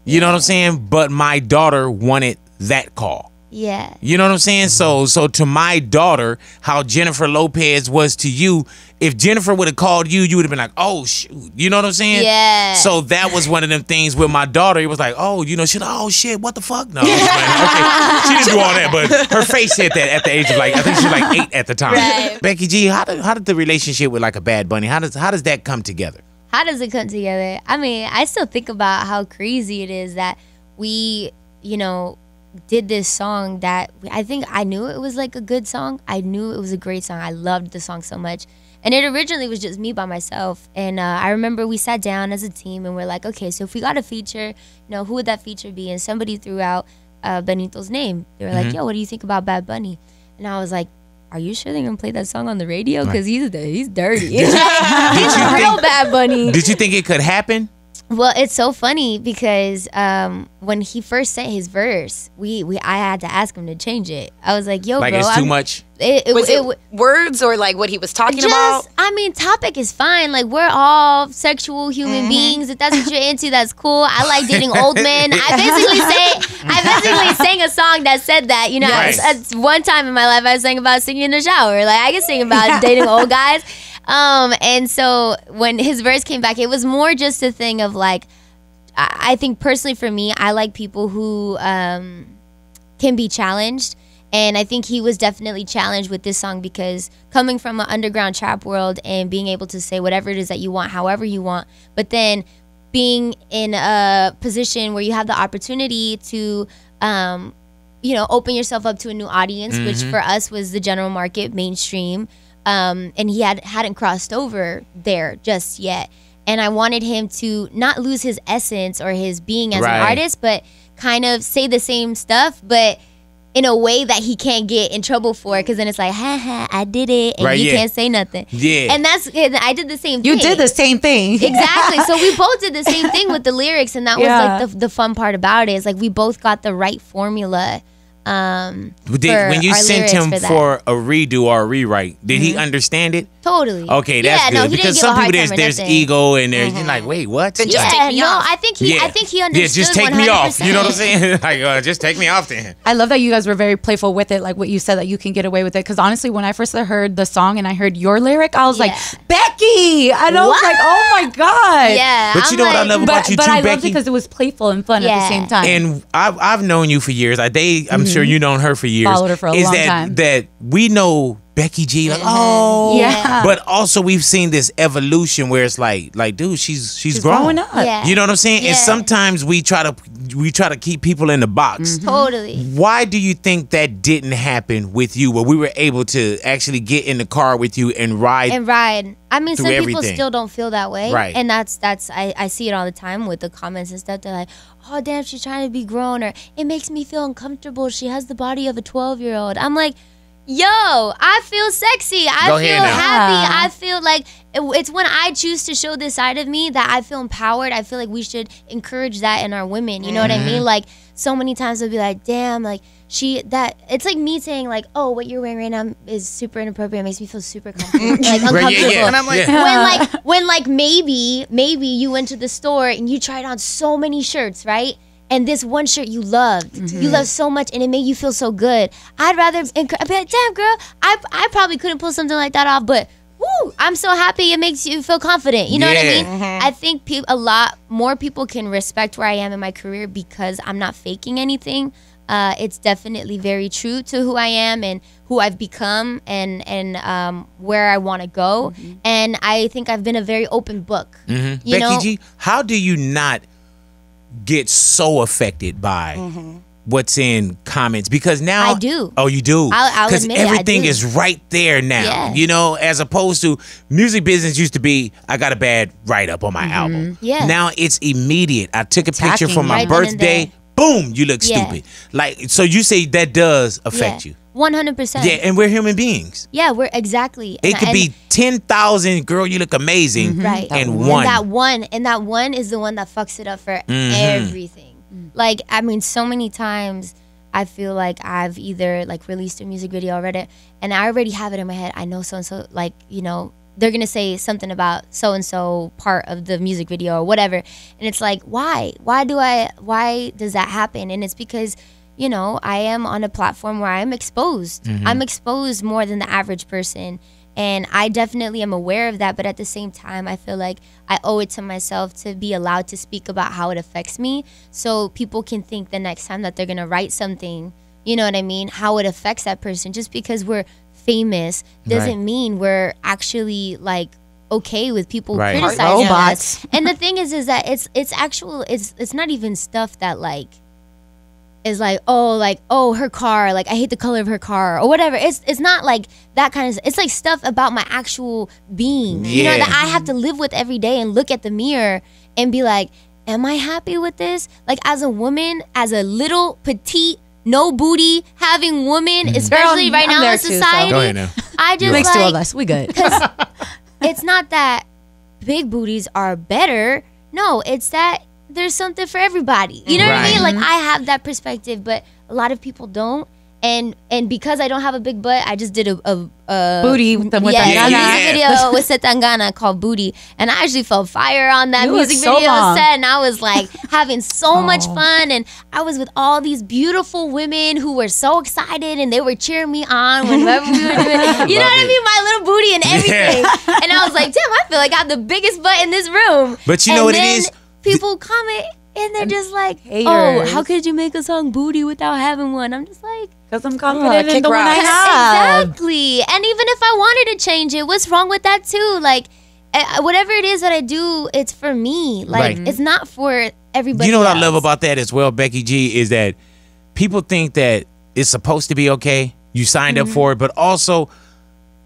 Speaker 1: you know what I'm saying? But my daughter wanted that call.
Speaker 4: Yeah.
Speaker 1: You know what I'm saying? So to my daughter, how Jennifer Lopez was to you, if Jennifer would have called you, you would have been like, oh, shoot. You know what I'm saying?
Speaker 4: Yeah.
Speaker 1: So that was one of them things with my daughter. It was like, oh, you know, oh, shit, what the fuck? No. Okay. She didn't do all that, but her face said that at the age of like, I think she was like 8 at the time.
Speaker 4: Right.
Speaker 1: Becky G, how did the relationship with like a Bad Bunny, how does that come together?
Speaker 4: How does it come together? I mean, I still think about how crazy it is that we, you know, did this song that I think I knew it was like a good song. I knew it was a great song. I loved the song so much. And it originally was just me by myself. And I remember we sat down as a team and we're like, okay, so if we got a feature, you know, who would that feature be? And somebody threw out Benito's name. They were like, yo, what do you think about Bad Bunny? And I was like, are you sure they're going to play that song on the radio? Because he's dirty. He's a real Bad Bunny.
Speaker 1: Did you think it could happen?
Speaker 4: Well, it's so funny because when he first sent his verse, I had to ask him to change it. I was like, "Yo,
Speaker 1: like
Speaker 4: bro,
Speaker 1: it's too much."
Speaker 2: Was it words or like what he was talking about?
Speaker 4: I mean, topic is fine. Like we're all sexual human beings. If that's what you're into, that's cool. I like dating old men. I basically sang a song that said that. You know, at one time in my life, I sang about singing in the shower. Like I can sing about dating old guys. And so when his verse came back, it was more just a thing of like, I think personally for me, I like people who can be challenged. And I think he was definitely challenged with this song because coming from an underground trap world and being able to say whatever it is that you want, however you want, but then being in a position where you have the opportunity to, you know, open yourself up to a new audience, which for us was the general market, mainstream. And he hadn't crossed over there just yet. And I wanted him to not lose his essence or his being as an artist, but kind of say the same stuff, but in a way that he can't get in trouble for, because then it's like, ha, I did it, and you can't say nothing. Yeah. And I did the same thing.
Speaker 3: You did the same thing.
Speaker 4: Exactly. So we both did the same thing with the lyrics, and that was like the fun part about it, is like we both got the right formula.
Speaker 1: When you sent him for a redo or a rewrite, did he understand it?
Speaker 4: Totally.
Speaker 1: Okay, that's good. Because some people there's ego and there's you're like, wait, what?
Speaker 2: Then just take me off.
Speaker 4: I think he understood.
Speaker 1: Yeah, just take 100%. Me off. You know what I'm saying? Like, just take me off then.
Speaker 3: I love that you guys were very playful with it, like what you said, that you can get away with it. Because honestly, when I first heard the song and I heard your lyric, I was like, Becky! And I was like, oh my God.
Speaker 4: Yeah.
Speaker 1: But you know what I love about you too, Becky?
Speaker 3: But I loved it because it was playful and fun at the same time.
Speaker 1: And I've known you for years. I'm sure you've known her for years.
Speaker 3: Followed her for a long time.
Speaker 1: That we know Becky G, like, but also we've seen this evolution where it's like, dude, she's growing up.
Speaker 4: Yeah.
Speaker 1: You know what I'm saying? Yeah. And sometimes we try to keep people in the box.
Speaker 4: Totally.
Speaker 1: Why do you think that didn't happen with you, where we were able to actually get in the car with you and ride?
Speaker 4: I mean, some people
Speaker 1: everything.
Speaker 4: Still don't feel that way,
Speaker 1: right?
Speaker 4: And that's I see it all the time with the comments and stuff. They're like, oh damn, she's trying to be grown, or it makes me feel uncomfortable. She has the body of a 12-year-old. I'm like, yo, I feel sexy. I feel happy. I feel like it's when I choose to show this side of me that I feel empowered. I feel like we should encourage that in our women. You know what I mean? Like, so many times they'll be like, damn, like it's like me saying like, oh, what you're wearing right now is super inappropriate. It makes me feel super comfortable, like uncomfortable.
Speaker 2: And I'm like,
Speaker 4: when maybe you went to the store and you tried on so many shirts, right? and this one shirt you loved, you loved so much, and it made you feel so good. I'd rather be like, damn girl, I probably couldn't pull something like that off, but woo, I'm so happy it makes you feel confident. You know what I mean? I think a lot more people can respect where I am in my career because I'm not faking anything. It's definitely very true to who I am and who I've become and where I want to go. And I think I've been a very open book. You
Speaker 1: Becky
Speaker 4: know?
Speaker 1: G, how do you not get so affected by what's in comments? Because now
Speaker 4: I do.
Speaker 1: Oh, you do?
Speaker 4: I'll admit
Speaker 1: everything
Speaker 4: I do.
Speaker 1: is right there now.
Speaker 4: Yeah.
Speaker 1: You know, as opposed to music business used to be, I got a bad write-up on my album.
Speaker 4: Yeah.
Speaker 1: Now it's immediate. I took a picture for my
Speaker 4: right then and
Speaker 1: birthday.
Speaker 4: there.
Speaker 1: Boom, you look
Speaker 4: Yeah.
Speaker 1: stupid. Like, so you say that does affect you.
Speaker 4: 100%.
Speaker 1: Yeah, and we're human beings.
Speaker 4: Yeah, we're exactly.
Speaker 1: It could be 10,000, girl, you look amazing.
Speaker 4: Right.
Speaker 1: And one.
Speaker 4: And that one is the one that fucks it up for everything. Like, I mean, so many times I feel like I've either like released a music video already and I already have it in my head. I know so-and-so, like, you know, they're going to say something about so-and-so part of the music video or whatever. And it's like, why? Why does that happen? And it's because, you know, I am on a platform where I'm exposed. I'm exposed more than the average person. And I definitely am aware of that. But at the same time, I feel like I owe it to myself to be allowed to speak about how it affects me. So people can think the next time that they're going to write something, you know what I mean, how it affects that person. Just because we're famous doesn't mean we're actually like okay with people criticizing us. And the thing is that it's not even stuff that like is like oh her car, like I hate the color of her car or whatever. It's not like that kind of. It's like stuff about my actual being, you know, that I have to live with every day and look at the mirror and be like, am I happy with this? Like as a woman, as a little petite, no booty having woman, especially right now in society.
Speaker 1: Go ahead now.
Speaker 4: I just
Speaker 3: Makes
Speaker 4: like,
Speaker 3: two of us. We good.
Speaker 4: because it's not that big booties are better. No, it's that there's something for everybody. You know what I mean? Like I have that perspective, but a lot of people don't. And because I don't have a big butt, I just did a
Speaker 3: Booty with
Speaker 4: music video with Setangana called Booty, and I actually felt fire on that music video set, and I was like having so much fun, and I was with all these beautiful women who were so excited, and they were cheering me on whenever we were doing, you know what I mean, my little booty and everything, and I was like, damn, I feel like I have the biggest butt in this room.
Speaker 1: But you know what it is?
Speaker 4: People comment. And they're just like,
Speaker 3: haters.
Speaker 4: oh, how could you make a song Booty without having one? I'm just like,
Speaker 3: because I'm confident in the one I have.
Speaker 4: Exactly. And even if I wanted to change it, what's wrong with that too? Like, whatever it is that I do, it's for me. Like, it's not for everybody.
Speaker 1: You know what
Speaker 4: else.
Speaker 1: I love about that as well, Becky G, is that people think that it's supposed to be okay. You signed up for it, but also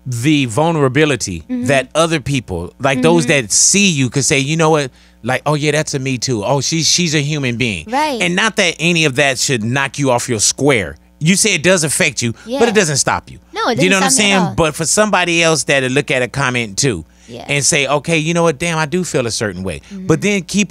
Speaker 1: the vulnerability that other people, like those that see you, could say, you know what? Like, oh yeah, that's a me too. Oh, she's a human being.
Speaker 4: Right.
Speaker 1: And not that any of that should knock you off your square. You say it does affect you, but it doesn't stop you.
Speaker 4: No, it doesn't.
Speaker 1: You know what I'm
Speaker 4: stop me at
Speaker 1: saying?
Speaker 4: all.
Speaker 1: But for somebody else that'll look at a comment too and say, okay, you know what? Damn, I do feel a certain way. But then keep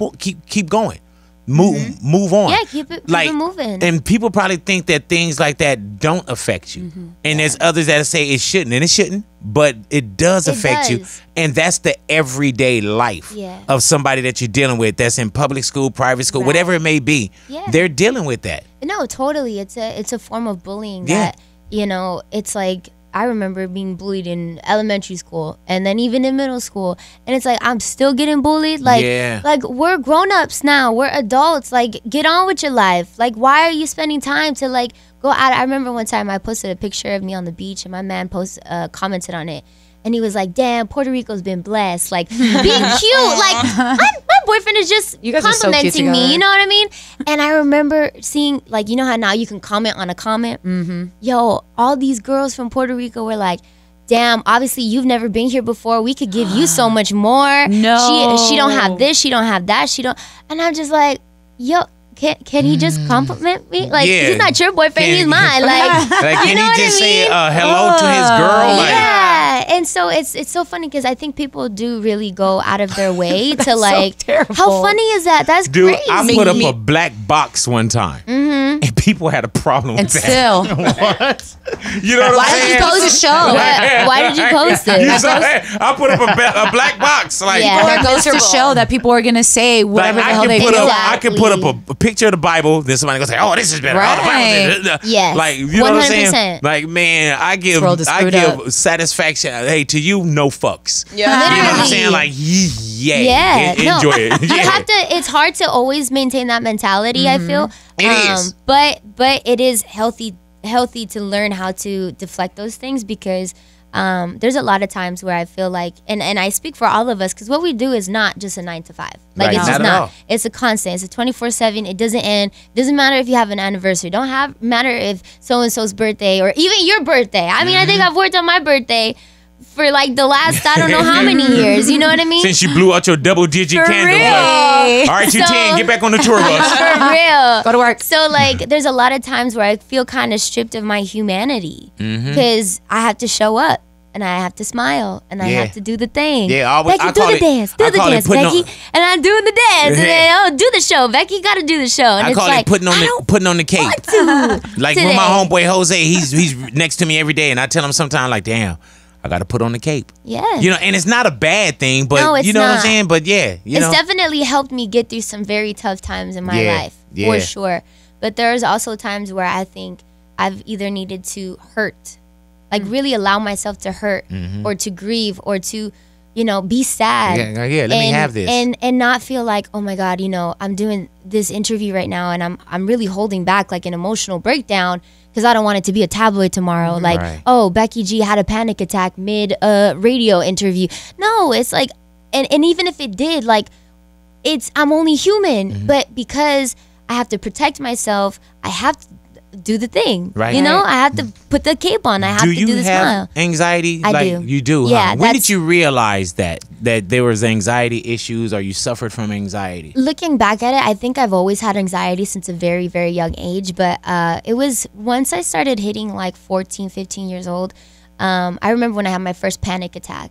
Speaker 1: going. Move on.
Speaker 4: Yeah, keep it moving.
Speaker 1: And people probably think that things like that don't affect you. And there's others that say it shouldn't, and it shouldn't, but it does affect you. And that's the everyday life of somebody that you're dealing with that's in public school, private school, whatever it may be. They're dealing with that.
Speaker 4: No, totally. It's a form of bullying that, you know, it's like, I remember being bullied in elementary school and then even in middle school. And it's like, I'm still getting bullied. Like, like we're grown-ups now. We're adults. Like, get on with your life. Like, why are you spending time to, like, go out? I remember one time I posted a picture of me on the beach and my man commented on it. And he was like, damn, Puerto Rico's been blessed. Like, being cute. Like, my boyfriend is just complimenting me. You know what I mean? And I remember seeing, like, you know how now you can comment on a comment? Yo, all these girls from Puerto Rico were like, damn, obviously you've never been here before. We could give you so much more.
Speaker 3: No.
Speaker 4: She don't have this. She don't have that. She don't. And I'm just like, yo, can he just compliment me? Like, he's not your boyfriend, he's mine. Like,
Speaker 1: can he just say hello to his girl? Like,
Speaker 4: and so it's so funny because I think people do really go out of their way to like.
Speaker 3: So
Speaker 4: how funny is that? That's
Speaker 1: Dude,
Speaker 4: crazy.
Speaker 1: I put up a black box one time, and people had a problem with that.
Speaker 3: Still,
Speaker 5: What?
Speaker 1: You know what
Speaker 3: why
Speaker 1: I'm
Speaker 3: did
Speaker 1: saying?
Speaker 3: you post the show?
Speaker 4: Why did you post it?
Speaker 1: You saw it? I put up a black box. Like,
Speaker 4: Yeah.
Speaker 3: That goes to show that people are gonna say
Speaker 1: like
Speaker 3: whatever the hell they
Speaker 1: put
Speaker 3: feel.
Speaker 1: up, I can put up a picture of the Bible. Then somebody gonna say, "Oh, this is better." Oh, the Bible
Speaker 3: Right.
Speaker 4: Yes.
Speaker 1: Like, you know what I'm saying?
Speaker 4: 100%.
Speaker 1: Like, man, I give
Speaker 3: world is screwed up.
Speaker 1: satisfaction. Hey, to you, no fucks.
Speaker 2: Yeah.
Speaker 1: You know what I'm
Speaker 4: Literally.
Speaker 1: saying? Like, yeah,
Speaker 4: Yeah,
Speaker 1: enjoy it.
Speaker 4: You
Speaker 1: Yeah.
Speaker 4: have to. It's hard to always maintain that mentality. I feel
Speaker 1: It is.
Speaker 4: but it is healthy to learn how to deflect those things because there's a lot of times where I feel like, and I speak for all of us, because what we do is not just a 9 to 5. Like
Speaker 1: Right,
Speaker 4: it's just
Speaker 1: not at all.
Speaker 4: not. It's a constant. It's a 24/7. It doesn't end. Doesn't matter if you have an anniversary. Matter if so and so's birthday or even your birthday. I mean, I think I've worked on my birthday for like the last I don't know how many years. You know what I mean?
Speaker 1: Since you blew out your double-digit
Speaker 4: For
Speaker 1: candle.
Speaker 4: real.
Speaker 1: Like, all right, you
Speaker 4: So-
Speaker 1: 10. Get back on the tour bus.
Speaker 4: For real.
Speaker 3: Go to work.
Speaker 4: So like, there's a lot of times where I feel kind of stripped of my humanity because I have to show up and I have to smile and I
Speaker 1: Yeah.
Speaker 4: have to do the thing.
Speaker 1: Yeah, always-
Speaker 4: Becky,
Speaker 1: I
Speaker 4: do
Speaker 1: call
Speaker 4: the
Speaker 1: it-
Speaker 4: dance,
Speaker 1: I
Speaker 4: do the
Speaker 1: call it
Speaker 4: dance,
Speaker 1: putting
Speaker 4: Becky,
Speaker 1: on-
Speaker 4: and I'm doing the dance, and then do the show. Becky, got to do the show, and
Speaker 1: I
Speaker 4: it's
Speaker 1: call
Speaker 4: like
Speaker 1: it putting on the cape. Like
Speaker 4: today.
Speaker 1: when my homeboy Jose, he's next to me every day, and I tell him sometimes like, damn, I got to put on the cape.
Speaker 4: Yeah.
Speaker 1: You know, and it's not a bad thing, but
Speaker 4: No, it's
Speaker 1: you know what I'm
Speaker 4: not.
Speaker 1: saying. But yeah, you
Speaker 4: It's
Speaker 1: know,
Speaker 4: definitely helped me get through some very tough times in my
Speaker 1: Yeah,
Speaker 4: life,
Speaker 1: yeah.
Speaker 4: for sure. But there's also times where I think I've either needed to hurt, like really allow myself to hurt or to grieve or to, be sad.
Speaker 1: Yeah, let me have this.
Speaker 4: And not feel like, oh my God, I'm doing this interview right now and I'm really holding back like an emotional breakdown because I don't want it to be a tabloid tomorrow. Like,
Speaker 1: Right.
Speaker 4: oh, Becky G had a panic attack mid radio interview. No, it's like, and even if it did, like, I'm only human, but because I have to protect myself, I have to do the thing.
Speaker 1: Right.
Speaker 4: I have to put the cape on. I have
Speaker 1: do
Speaker 4: to
Speaker 1: you
Speaker 4: do the
Speaker 1: have
Speaker 4: smile.
Speaker 1: anxiety?
Speaker 4: I
Speaker 1: like,
Speaker 4: do.
Speaker 1: You do.
Speaker 4: Yeah,
Speaker 1: Huh? When
Speaker 4: that's-
Speaker 1: did you realize that there was anxiety issues or you suffered from anxiety?
Speaker 4: Looking back at it, I think I've always had anxiety since a very, very young age. But it was once I started hitting like 14, 15 years old, I remember when I had my first panic attack.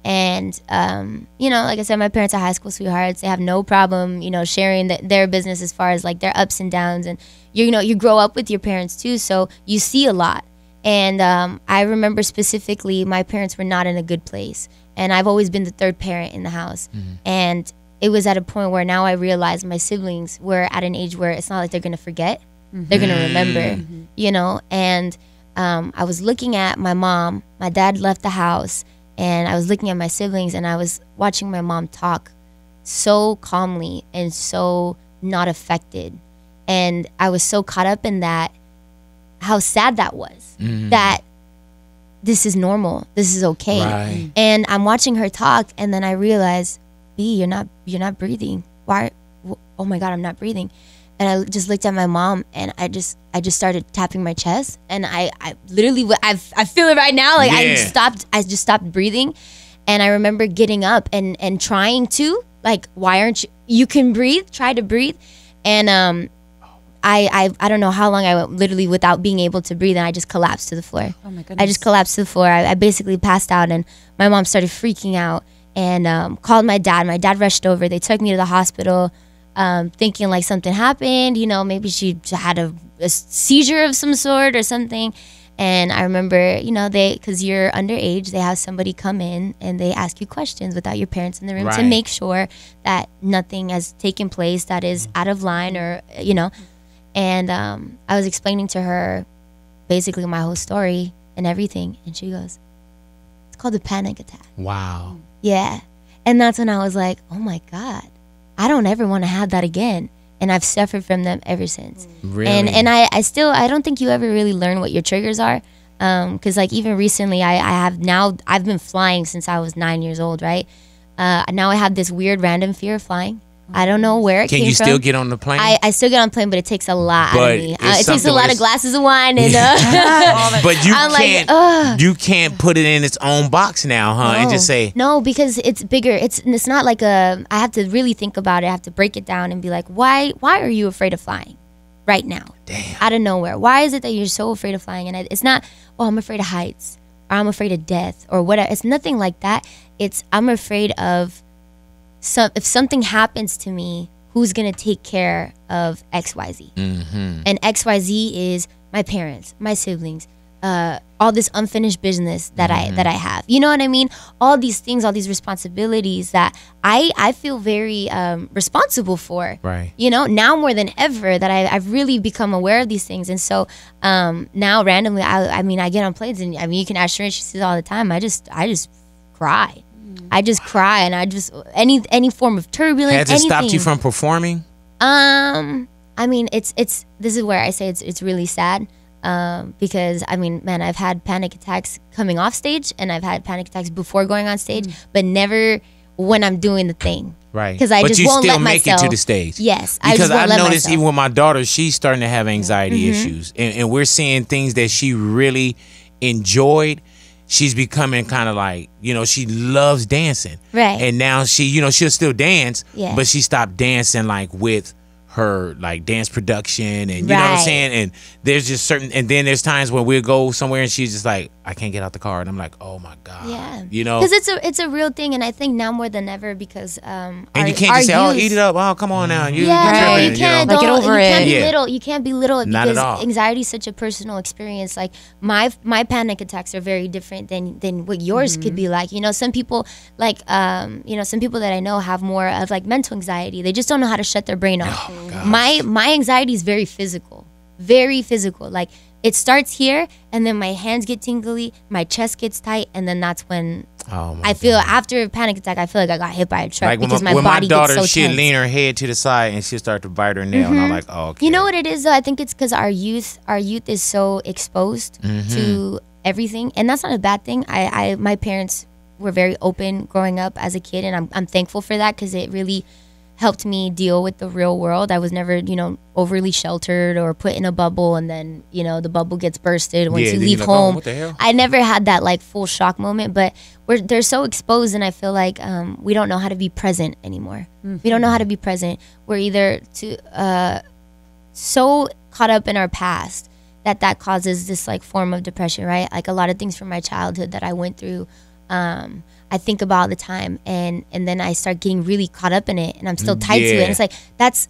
Speaker 4: And, like I said, my parents are high school sweethearts. They have no problem, sharing their business as far as like their ups and downs. And, you grow up with your parents too. So you see a lot. And I remember specifically my parents were not in a good place. And I've always been the third parent in the house. And it was at a point where now I realized my siblings were at an age where it's not like they're going to forget. They're going to remember, And I was looking at my mom. My dad left the house. And I was looking at my siblings and I was watching my mom talk so calmly and so not affected. And I was so caught up in that, how sad that was, that this is normal. This is okay.
Speaker 1: Right.
Speaker 4: And I'm watching her talk and then I realize, B, you're not breathing. Why? Oh my God, I'm not breathing. And I just looked at my mom and I just started tapping my chest and I literally, I feel it right now. Like
Speaker 1: Yeah.
Speaker 4: I just stopped breathing. And I remember getting up and trying to, like, why aren't you can breathe, try to breathe. And I don't know how long I went literally without being able to breathe and I just collapsed to the floor.
Speaker 3: Oh my goodness.
Speaker 4: I just collapsed to the floor. I basically passed out and my mom started freaking out and called my dad. My dad rushed over. They took me to the hospital. Thinking like something happened, maybe she had a seizure of some sort or something. And I remember, because you're underage, they have somebody come in and they ask you questions without your parents in the room to
Speaker 1: Right.
Speaker 4: make sure that nothing has taken place that is out of line or, And I was explaining to her basically my whole story and everything. And she goes, it's called a panic attack.
Speaker 1: Wow.
Speaker 4: Yeah. And that's when I was like, oh my God. I don't ever want to have that again. And I've suffered from them ever since.
Speaker 1: Really?
Speaker 4: And I don't think you ever really learn what your triggers are. Because like even recently I've been flying since I was 9 years old, right? Now I have this weird random fear of flying. I don't know where it came from.
Speaker 1: Can you still get on the plane?
Speaker 4: I still get on a plane, but it takes a lot out
Speaker 1: But
Speaker 4: of me.
Speaker 1: it's
Speaker 4: It takes a
Speaker 1: something
Speaker 4: lot
Speaker 1: where
Speaker 4: of glasses of wine and
Speaker 1: but you
Speaker 4: I'm like,
Speaker 1: can't.
Speaker 4: ugh.
Speaker 1: You can't put it in its own box now, huh? And just say,
Speaker 4: no, because it's bigger. It's not like I have to really think about it. I have to break it down and be like, why are you afraid of flying right now?
Speaker 1: damn.
Speaker 4: Out of nowhere. Why is it that you're so afraid of flying? And it's not, oh, I'm afraid of heights. or I'm afraid of death or whatever. It's nothing like that. It's I'm afraid of if something happens to me, who's gonna take care of XYZ? And XYZ is my parents, my siblings, all this unfinished business that I have. You know what I mean? All these things, all these responsibilities that I feel very responsible for.
Speaker 1: Right.
Speaker 4: You know, now more than ever that I've really become aware of these things. And so now randomly, I mean, I get on planes and I mean, you can ask her, she says all the time, I just cry. I just cry, and I just any form of turbulence.
Speaker 1: Has it stopped you from performing?
Speaker 4: I mean, it's this is where I say it's really sad. Because I mean, man, I've had panic attacks coming off stage, and I've had panic attacks before going on stage, but never when I'm doing the thing.
Speaker 1: Right.
Speaker 4: Because I just won't let myself. But you still make it
Speaker 1: to the stage.
Speaker 4: Yes.
Speaker 1: Because I noticed even with my daughter, she's starting to have anxiety issues, and we're seeing things that she really enjoyed. She's becoming kind of like, you know, she loves dancing.
Speaker 4: Right.
Speaker 1: And now she, you know, she'll still dance,
Speaker 4: Yeah.
Speaker 1: but she stopped dancing like with her like dance production, and you know what I'm saying? And there's just certain, and then there's times when we'll go somewhere and she's just like, I can't get out the car, and I'm like, oh my God.
Speaker 4: Yeah.
Speaker 1: You know?
Speaker 4: Because it's a real thing, and I think now more than ever, because
Speaker 1: and you can't just say, oh, eat it up. Oh, come on now. You
Speaker 4: you can't.
Speaker 3: Like, get over
Speaker 4: you
Speaker 3: it.
Speaker 4: Can't be little. You can't be little,
Speaker 1: Not
Speaker 4: because
Speaker 1: at all.
Speaker 4: anxiety is such a personal experience. Like my panic attacks are very different than what yours could be like. You know, some people like some people that I know have more of like mental anxiety. They just don't know how to shut their brain off.
Speaker 1: Oh,
Speaker 4: My anxiety is very physical. Very physical. Like it starts here, and then my hands get tingly, my chest gets tight, and then that's when I feel after a panic attack, I feel like I got hit by a truck,
Speaker 1: like
Speaker 4: because
Speaker 1: when
Speaker 4: my body
Speaker 1: daughter,
Speaker 4: gets so
Speaker 1: she'd
Speaker 4: tense.
Speaker 1: lean her head to the side and she'd start to bite her nail, and I'm like, oh, okay.
Speaker 4: You know what it is though? I think it's because our youth is so exposed to everything, and that's not a bad thing. My parents were very open growing up as a kid, and I'm thankful for that, because it really helped me deal with the real world. I was never, overly sheltered or put in a bubble, and then, the bubble gets bursted once you leave home.
Speaker 1: What the hell?
Speaker 4: I never had that like full shock moment, but they're so exposed, and I feel like we don't know how to be present anymore. We don't know how to be present. We're either so caught up in our past that causes this like form of depression, right? Like a lot of things from my childhood that I went through, I think about all the time, and then I start getting really caught up in it, and I'm still tied to it. And it's like,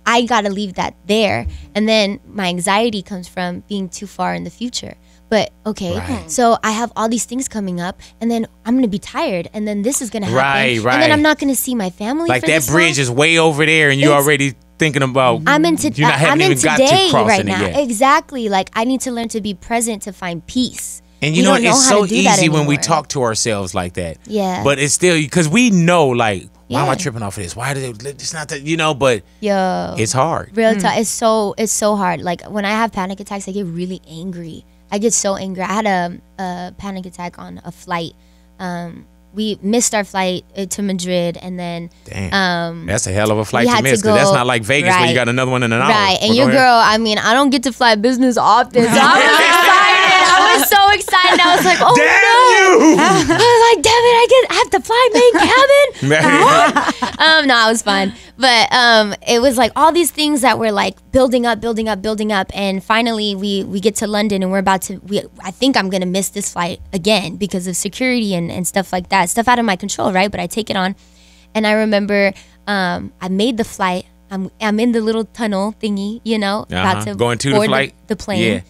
Speaker 4: I gotta leave that there. And then my anxiety comes from being too far in the future. But okay, so I have all these things coming up, and then I'm gonna be tired, and then this is gonna happen, and then I'm not gonna see my family.
Speaker 1: Like
Speaker 4: for
Speaker 1: that
Speaker 4: this
Speaker 1: bridge
Speaker 4: long.
Speaker 1: is way over there, and you're already thinking about.
Speaker 4: I'm in
Speaker 1: today
Speaker 4: right now. Exactly. Like I need to learn to be present to find peace.
Speaker 1: And you know, it's so easy when we talk to ourselves like that.
Speaker 4: Yeah.
Speaker 1: But it's still, because we know, like, why am I tripping off of this? Why did it's not that, but it's hard.
Speaker 4: Real talk. It's so hard. Like when I have panic attacks, I get really angry. I get so angry. I had a panic attack on a flight. We missed our flight to Madrid, and then
Speaker 1: that's a hell of a flight to miss, because that's not like Vegas where you got another one in an hour.
Speaker 4: Right, and your girl, I mean, I don't get to fly business often, so I was excited. I was so excited. I was like, oh no! I was like, damn it, I have to fly main cabin. No, it was fine, but it was like all these things that were like building up, and finally we get to London, and I think I'm gonna miss this flight again because of security and stuff like that. Stuff out of my control, right? But I take it on, and I remember I made the flight. I'm in the little tunnel thingy, about to
Speaker 1: going to
Speaker 4: board
Speaker 1: the flight,
Speaker 4: the plane,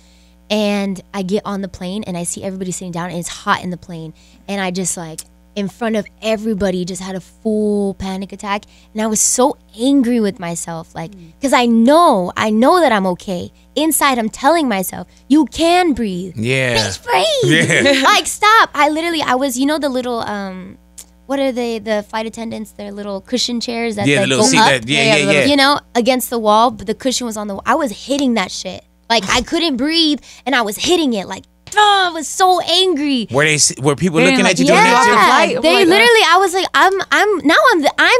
Speaker 4: and I get on the plane, and I see everybody sitting down, and it's hot in the plane, and I just like in front of everybody just had a full panic attack, and I was so angry with myself, like because I know that I'm okay. Inside, I'm telling myself, you can breathe.
Speaker 1: Yeah.
Speaker 4: Bitch, breathe. Yeah. Like, stop. I was, the little, what are they, the flight attendants, their little cushion chairs that
Speaker 1: the little
Speaker 4: go
Speaker 1: seat
Speaker 4: up,
Speaker 1: yeah.
Speaker 4: Against the wall, but the cushion was on the wall. I was hitting that shit. Like, I couldn't breathe, and I was hitting it, like, I was so angry.
Speaker 1: Were people looking at you doing that too?
Speaker 4: They literally, I was like, I'm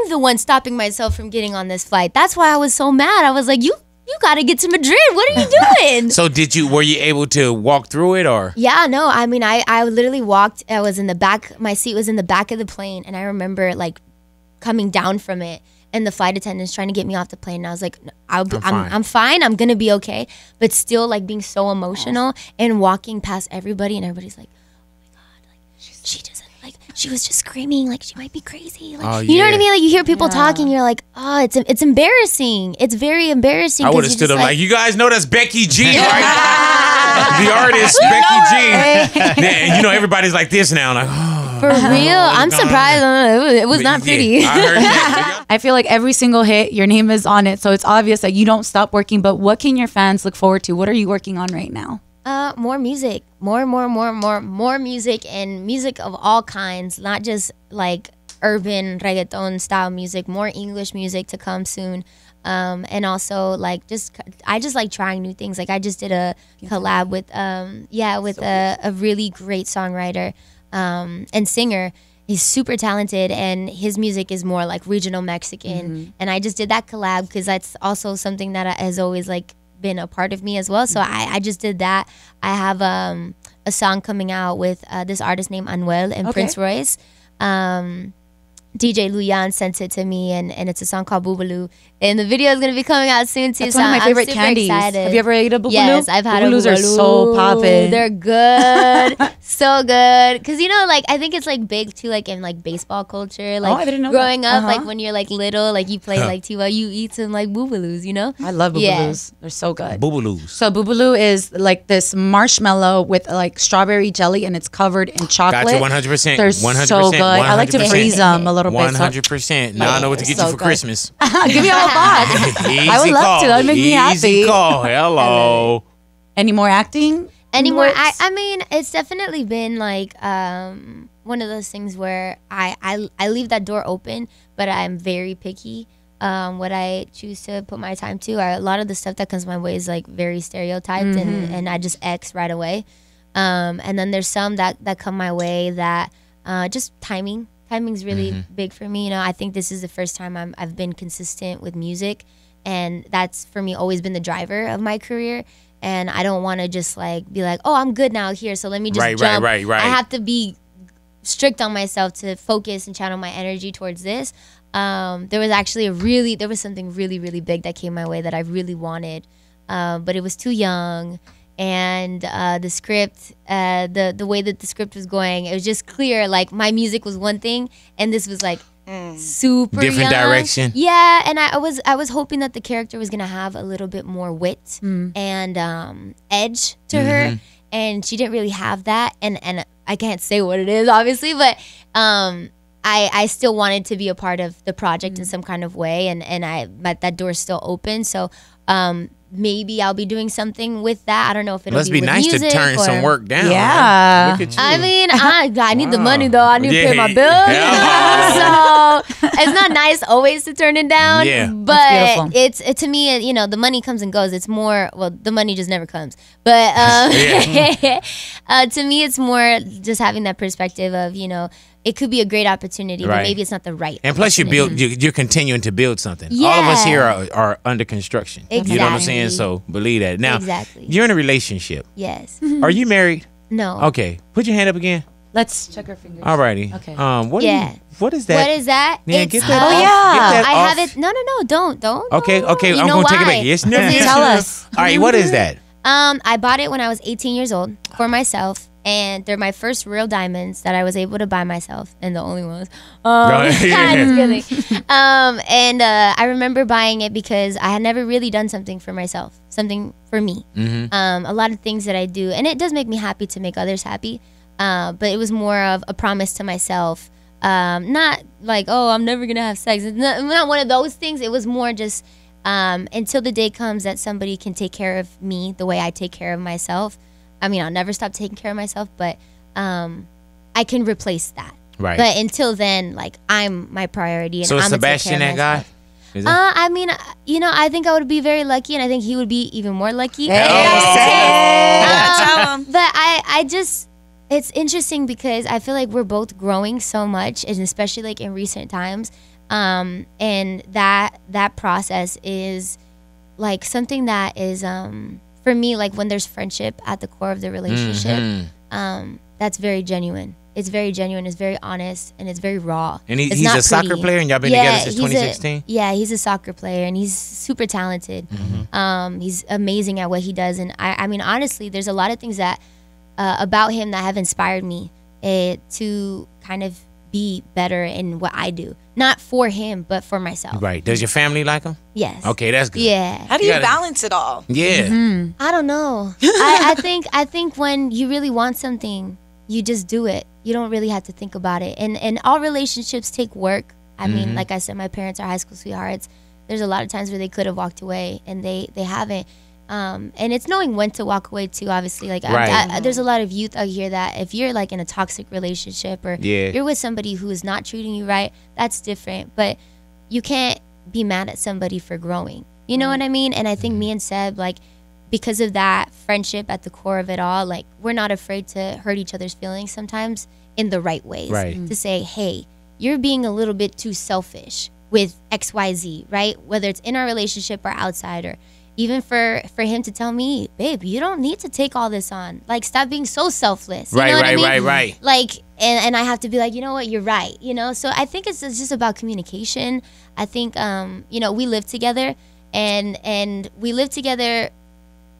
Speaker 4: the one stopping myself from getting on this flight. That's why I was so mad. I was like, you got to get to Madrid. What are you doing?
Speaker 1: So were you able to walk through it, or?
Speaker 4: Yeah, no. I mean, I literally walked. I was in the back. My seat was in the back of the plane, and I remember like coming down from it, and the flight attendants trying to get me off the plane. And I was like, I'm fine. I'm gonna be okay. But still, like being so emotional and walking past everybody, and everybody's like, oh my God, like she doesn't like. She was just screaming like she might be crazy. Like, you know what I mean? Like you hear people talking, you're like, oh, it's embarrassing. It's very embarrassing.
Speaker 1: I would have stood up like, you guys know that's Becky G, right? The artist Becky G. And you know everybody's like this now, like, oh,
Speaker 4: for real. I'm surprised. It was not pretty.
Speaker 1: I heard that.
Speaker 3: I feel like every single hit, your name is on it, so it's obvious that you don't stop working. But what can your fans look forward to? What are you working on right now?
Speaker 4: More music, more music, and music of all kinds, not just like urban reggaeton style music, more English music to come soon. And also like I just like trying new things. Like I just did a collab with a really great songwriter and singer. He's super talented, and his music is more like regional Mexican. And I just did that collab because that's also something that has always like been a part of me as well. So I just did that. I have a song coming out with this artist named Anuel and Prince Royce. DJ Luyan sent it to me, and it's a song called Boobaloo. And the video is going to be coming out soon too.
Speaker 3: That's one of my favorite candies.
Speaker 4: Excited.
Speaker 3: Have you ever ate a Boobaloo?
Speaker 4: Yes, I've had
Speaker 3: Boobaloos. Are so poppin'.
Speaker 4: They're good. So good. Because, you know, like, I think it's, like, big, too, like, in, like, baseball culture. Like,
Speaker 3: I didn't know
Speaker 4: growing up, like, when you're, like, little, like, you play, like, Tiwa, you eat some, like, Boobaloos, you know?
Speaker 3: I love Boobaloos. They're so good.
Speaker 1: Boobaloos.
Speaker 3: So Boobaloo is, like, this marshmallow with, like, strawberry jelly, and it's covered in chocolate.
Speaker 1: Gotcha, 100%.
Speaker 3: They're
Speaker 1: 100%,
Speaker 3: so good. I like to freeze them a little bit.
Speaker 1: 100%. Now I know what to get you for Christmas.
Speaker 3: Give me a whole box. I would love to. That'd make me happy.
Speaker 1: Easy call. Hello.
Speaker 3: Any more acting?
Speaker 4: Anymore? I mean, it's definitely been like one of those things where I leave that door open, but I'm very picky. What I choose to put my time to, a lot of the stuff that comes my way is like very stereotyped, and I just X right away. And then there's some that come my way that just timing. Timing's really big for me. You know, I think this is the first time I've been consistent with music, and that's for me always been the driver of my career. And I don't want to just like be like, oh, I'm good now here, so let me just jump. Right. I have to be strict on myself to focus and channel my energy towards this. There was something really, really big that came my way that I really wanted, but it was too young. And the script, the way that the script was going, it was just clear. Like my music was one thing, and this was like super
Speaker 1: different
Speaker 4: young.
Speaker 1: direction.
Speaker 4: Yeah, and I was hoping that the character was gonna have a little bit more wit and edge to her, and she didn't really have that. And I can't say what it is, obviously, but I still wanted to be a part of the project in some kind of way, and that door's still open. So maybe I'll be doing something with that. I don't know if it'll be
Speaker 1: nice
Speaker 4: with music
Speaker 1: to turn some work down.
Speaker 3: Yeah.
Speaker 1: Right? Look at you.
Speaker 4: I mean, I need the money though. I need to pay my bills. You know? So it's not nice always to turn it down.
Speaker 1: Yeah.
Speaker 4: But it's to me, you know, the money comes and goes. It's more, well, the money just never comes. But to me, it's more just having that perspective of, you know, it could be a great opportunity, but maybe it's not the right.
Speaker 1: And plus, you're continuing to build something.
Speaker 4: Yeah.
Speaker 1: All of us here are under construction.
Speaker 4: Exactly.
Speaker 1: You know what I'm saying? So believe that. Now, you're in a relationship.
Speaker 4: Yes.
Speaker 1: Are you married?
Speaker 4: No.
Speaker 1: Okay. Put your hand up again.
Speaker 3: Let's check our fingers.
Speaker 1: Alrighty.
Speaker 3: Okay.
Speaker 1: what is that?
Speaker 4: What is that?
Speaker 1: Yeah,
Speaker 4: It's,
Speaker 1: get that off. Get that
Speaker 4: I
Speaker 1: off.
Speaker 4: have it. No, don't.
Speaker 1: Okay.
Speaker 4: You
Speaker 1: I'm
Speaker 4: know
Speaker 1: gonna take it
Speaker 4: why?
Speaker 1: back. Yes,
Speaker 3: Tell us.
Speaker 1: All right. What is that?
Speaker 4: I bought it when I was 18 years old for myself, and they're my first real diamonds that I was able to buy myself, and the only ones. Just kidding. And I remember buying it because I had never really done something for myself, something for me. A lot of things that I do, and it does make me happy to make others happy, but it was more of a promise to myself. Not like, oh, I'm never gonna have sex. It's not one of those things. It was more just until the day comes that somebody can take care of me the way I take care of myself. I mean, I'll never stop taking care of myself, but I can replace that.
Speaker 1: Right.
Speaker 4: But until then, like, I'm my priority. And
Speaker 1: So is
Speaker 4: I'm gonna take
Speaker 1: Sebastian
Speaker 4: care of
Speaker 1: that
Speaker 4: myself.
Speaker 1: guy? Is it?
Speaker 4: I mean, you know, I think I would be very lucky, and I think he would be even more lucky.
Speaker 2: Tell him.
Speaker 4: But I just, it's interesting because I feel like we're both growing so much, and especially like in recent times. And that process is like something that is for me, like when there's friendship at the core of the relationship, that's very genuine. It's very genuine, it's very honest, and it's very raw.
Speaker 1: And he's
Speaker 4: not
Speaker 1: a soccer
Speaker 4: pretty.
Speaker 1: player, and y'all been together since 2016?
Speaker 4: He's a soccer player, and he's super talented. He's amazing at what he does. And I mean, honestly, there's a lot of things that about him that have inspired me to kind of be better in what I do. Not for him, but for myself.
Speaker 1: Right. Does your family like him?
Speaker 4: Yes.
Speaker 1: Okay, that's good.
Speaker 4: Yeah.
Speaker 2: How do you balance it all?
Speaker 1: Yeah.
Speaker 4: I don't know. I think when you really want something, you just do it. You don't really have to think about it. And all relationships take work. I mean, like I said, my parents are high school sweethearts. There's a lot of times where they could have walked away and they haven't. And it's knowing when to walk away too, obviously. Like there's a lot of youth out here that if you're like in a toxic relationship or you're with somebody who is not treating you right, that's different. But you can't be mad at somebody for growing. You know what I mean? And I think me and Seb, like, because of that friendship at the core of it all, like, we're not afraid to hurt each other's feelings sometimes in the right ways. Right. To say, hey, you're being a little bit too selfish with XYZ, right? Whether it's in our relationship or outside, or even for him to tell me, babe, you don't need to take all this on. Like, stop being so selfless. You know what I mean? Right. Like, and I have to be like, you know what, you're right. You know, so I think it's just about communication. I think, you know, we live together, and we live together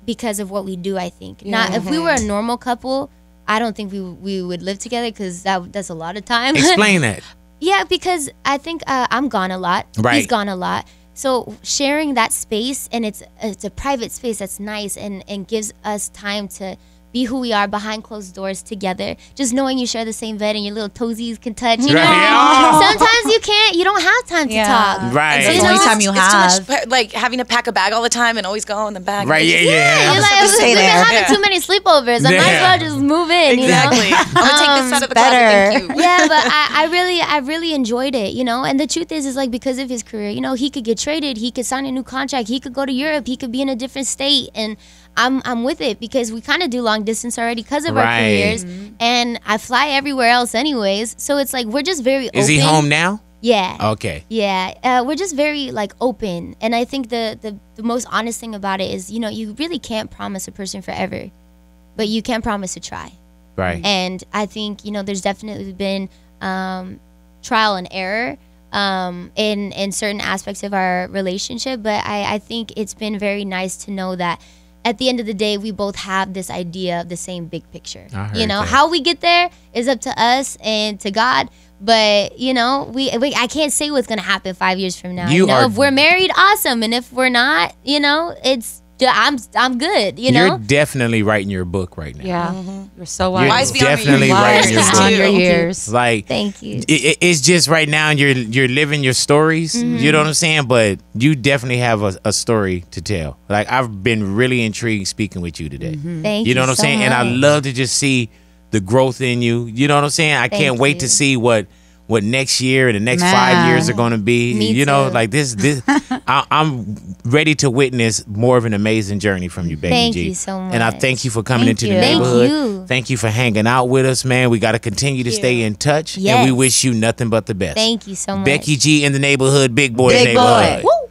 Speaker 4: because of what we do. I think not if we were a normal couple, I don't think we would live together, because that's a lot of time.
Speaker 1: Explain that.
Speaker 4: Yeah, because I think I'm gone a lot. Right. He's gone a lot. So sharing that space, and it's a private space that's nice and gives us time to be who we are behind closed doors together. Just knowing you share the same bed and your little toesies can touch. You know, sometimes you don't have time to talk.
Speaker 1: Right.
Speaker 3: It's the only time you have.
Speaker 2: It's too much, like having to pack a bag all the time and always go in the bag.
Speaker 1: Right. Yeah.
Speaker 4: You're like, we've been having too many sleepovers. I might as well just move in.
Speaker 2: Exactly.
Speaker 4: You know?
Speaker 2: I'm gonna take this out of the closet. Thank you.
Speaker 4: Yeah, but I really enjoyed it. You know, and the truth is like, because of his career, you know, he could get traded, he could sign a new contract, he could go to Europe, he could be in a different state, and I'm with it, because we kind of do long distance already because of our careers, and I fly everywhere else anyways. So it's like we're just very open.
Speaker 1: Is he home now?
Speaker 4: Yeah.
Speaker 1: Okay.
Speaker 4: Yeah. We're just very like open, and I think the most honest thing about it is, you know, you really can't promise a person forever, but you can promise to try.
Speaker 1: Right.
Speaker 4: And I think, you know, there's definitely been trial and error in certain aspects of our relationship, but I think it's been very nice to know that at the end of the day, we both have this idea of the same big picture. You know, how we get there is up to us and to God. But, you know, I can't say what's going to happen 5 years from now. You know, if we're married, awesome. And if we're not, you know, I'm good, you know?
Speaker 1: You're definitely writing your book right now.
Speaker 3: Yeah. You're so wise.
Speaker 1: You're definitely writing your book.
Speaker 3: On your years.
Speaker 1: Like,
Speaker 4: thank you.
Speaker 1: It's just right now you're living your stories. You know what I'm saying? But you definitely have a story to tell. Like, I've been really intrigued speaking with you today.
Speaker 4: Thank you.
Speaker 1: You know what I'm saying?
Speaker 4: Much.
Speaker 1: And I love to just see the growth in you. You know what I'm saying? I can't wait to see what next year and the next 5 years are going to be.
Speaker 4: Me
Speaker 1: you know,
Speaker 4: too.
Speaker 1: like this I'm ready to witness more of an amazing journey from you, Becky
Speaker 4: Thank
Speaker 1: G.
Speaker 4: you so much.
Speaker 1: And I thank you for coming into the
Speaker 4: Thank
Speaker 1: neighborhood.
Speaker 4: you.
Speaker 1: Thank you for hanging out with us, man. We got to continue to stay in touch.
Speaker 4: Yes.
Speaker 1: And we wish you nothing but the best.
Speaker 4: Thank you so much.
Speaker 1: Becky G in the neighborhood, big boy
Speaker 3: Big
Speaker 1: neighborhood.
Speaker 3: boy. Woo.